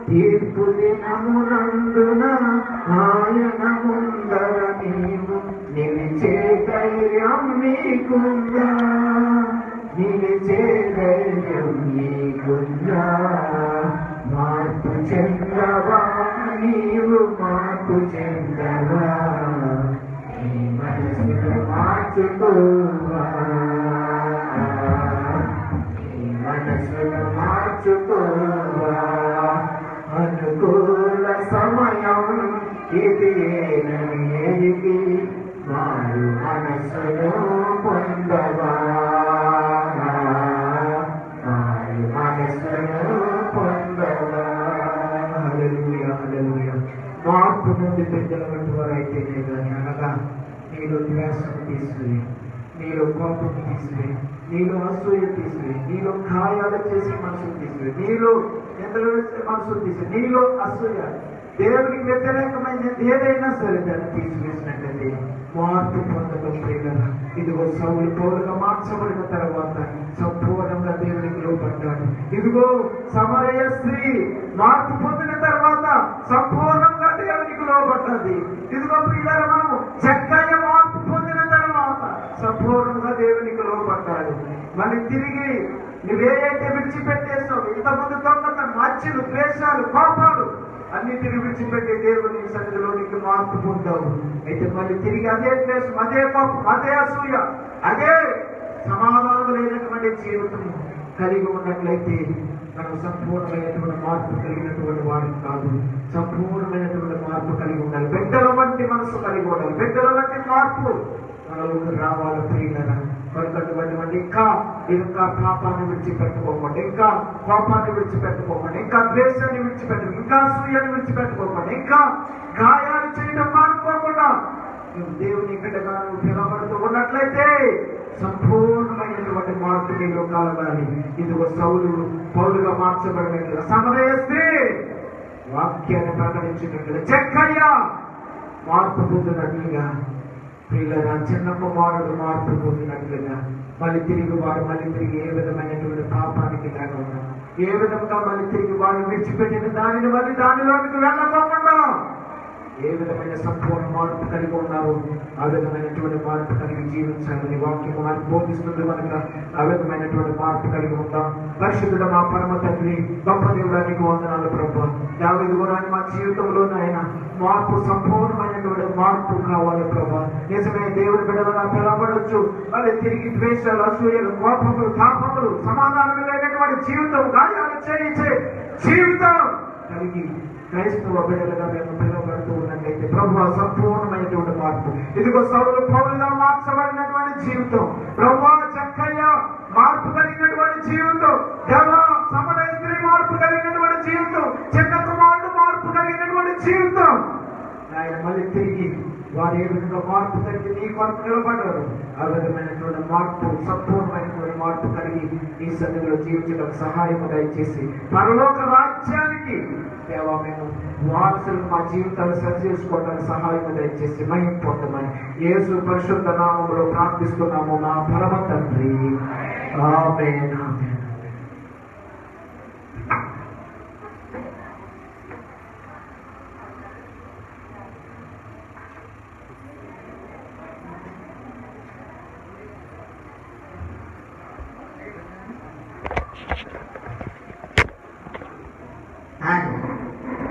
తీర్పు దినమునందున ఆయన ముందర నీవు నిలిచే ధైర్యం నీకుందా? నిలిచే ధైర్యం నీకుందా? మార్పు చెందవా నీవు, మార్పు చెందవా? నీ మనసును మార్చుకోవా, నీ మనసును మార్చుకోవా? అనుకూల సమయం ఇది ఏనని ఎరిగి మారు మనసును పొందవా, మారు మనసును పొందవా? హల్లెలూయా, హల్లెలూయా. మార్పు నుండి పెద్దలటువంటి వారైతేనే కానీ, అనగా నీలో ద్వేషం తీసుకుని, నీలో కోపం తీసుకుని, నీలో అసూయ తీసుకుని, నీలో గాయాలు చేసే మనసులు తీసుకుని, నీలో ఎంతలో మనసులు తీసుకుని, నీలో అసూయ దేవునికి వ్యతిరేకమైనది ఏదైనా సరే దాన్ని తీసివేసినట్లయితే మార్పు పొందడం ప్రియులారా. ఇదిగో సౌలు పౌలుగా మార్చబడిన తర్వాత సంపూర్ణంగా దేవునికి లోపడ్డాడు. ఇదిగో సమరయ స్త్రీ మార్పు పొందిన తర్వాత సంపూర్ణంగా దేవునికి లోపడ్డది. ఇదిగో ప్రియులారా, మనము చక్కగా మార్పు పొందిన తర్వాత సంపూర్ణంగా దేవునికి లోపడ్డాడు. మళ్ళీ తిరిగి నువ్వేదైతే విడిచిపెట్టేసావు, ఇంతకుముందు దొంగతనం, హత్యలు, ద్వేషాలు, కోపాలు అన్నిటిని విడిచిపెట్టి దేవుని సన్నిధిలోనికి మార్పు పొందావు. అయితే మళ్ళీ తిరిగి అదే ద్వేషం, అదే కోపం, అదే అసూయ, అదే సమాధానం లేనటువంటి జీవితం కలిగి ఉన్నట్లయితే మనం సంపూర్ణమైనటువంటి మార్పు కలిగినటువంటి వారికి కాదు, సంపూర్ణమైనటువంటి మార్పు కలిగి ఉండాలి. బిడ్డల వంటి మనసు కలిగి ఉండాలి. బిడ్డల వంటి మార్పు మనలోకి రావాలి ప్రియులారా. కనుకటువంటి ఇంకా పాపాన్ని విడిచిపెట్టుకోకండి, ఇంకా కోపాన్ని విడిచిపెట్టుకోకండి, ఇంకా ద్వేషాన్ని విడిచిపెట్టుకోండి, ఇంకా అసూయాన్ని విడిచిపెట్టుకోకండి, ఇంకా గాయాలు చేయడం మానుకోకుండా నువ్వు దేవుని బిడ్డగా పిలవబడుతూ ఉన్నట్లయితే సంపూర్ణమైనటువంటి మార్పు నీలో కలగాలి. ఇదిగో సౌలు పౌలుగా మార్చబడినట్లుగా, సమరయ స్త్రీ వాక్యాన్ని ప్రకటించినట్లుగా, జక్కయ్య మార్పు పొందినట్లుగా, ప్రియులారా చిన్నమ్మ వాడు మార్పు పొందినట్లుగా మళ్ళీ తిరిగి ఏ విధమైనటువంటి పాపానికి లేకుండా, ఏ విధంగా మళ్ళీ తిరిగి వాడు విడిచిపెట్టిన దానిని మళ్ళీ దానిలోనికి వెళ్ళకోకుండా ఏ విధమైన సంపూర్ణ మార్పు కలిగి ఉన్నావు ఆ విధమైనటువంటి మార్పు కలిగి జీవించాలని వాక్యము మనకు బోధిస్తుంది. కనుక ఆ విధమైనటువంటి మార్పు కలిగి ఉందాం. పరిశుద్ధుడ మా పరమ తండ్రి, గొప్ప దేవుడానికి వందనాలు ప్రభు. దావీదు కూడా మా జీవితంలోనైనా మార్పు, సంపూర్ణమైనటువంటి మార్పు కావాలి ప్రభు. నిజమే దేవుని బిడ్డలుగా పిలవబడొచ్చు. మళ్ళీ తిరిగి ద్వేషాలు, అసూయలు, కోపములు, తాపములు, సమాధానం లేనటువంటి జీవితం, గాయాలు చేయించే జీవితం కలిగి క్రైస్తవ బిడ్డలుగా మేము పిలువబడుతూ ఉన్నట్లయితే ప్రభు సంపూర్ణమైనటువంటి మార్పు. ఇదిగో సౌలు పౌలుగా మార్చబడినటువంటి జీవితం, ప్రభు చక్కయ్య మార్పు కలిగినటువంటి జీవితం, సమరయ స్త్రీ మార్పు కలిగినటువంటి జీవితం, చిన్న కుమారుడు మార్పు కలిగినటువంటి జీవితం, ఆయన మళ్ళీ తిరిగి వారు ఏ విధంగా మార్పు కలిగి నీ కొరకు నిలబడ్డారు ఆ విధమైనటువంటి మార్పు, సంపూర్ణమైనటువంటి మార్పు కలిగి ఈ సన్నిధిలో జీవించడం సహాయం దయచేసి పరలోక రాజ్యానికి దేవా మేము వారసులు మా జీవితాలు సరి చేసుకోవడానికి సహాయం దయచేసి మహిమ పొందమని యేసు పరిశుద్ధ నామములో ప్రార్థిస్తున్నాము మా పరమ తండ్రి. ఆమేన్.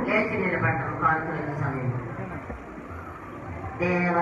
లేచి నిలబడటం కాల్పుల సమయం. దేవ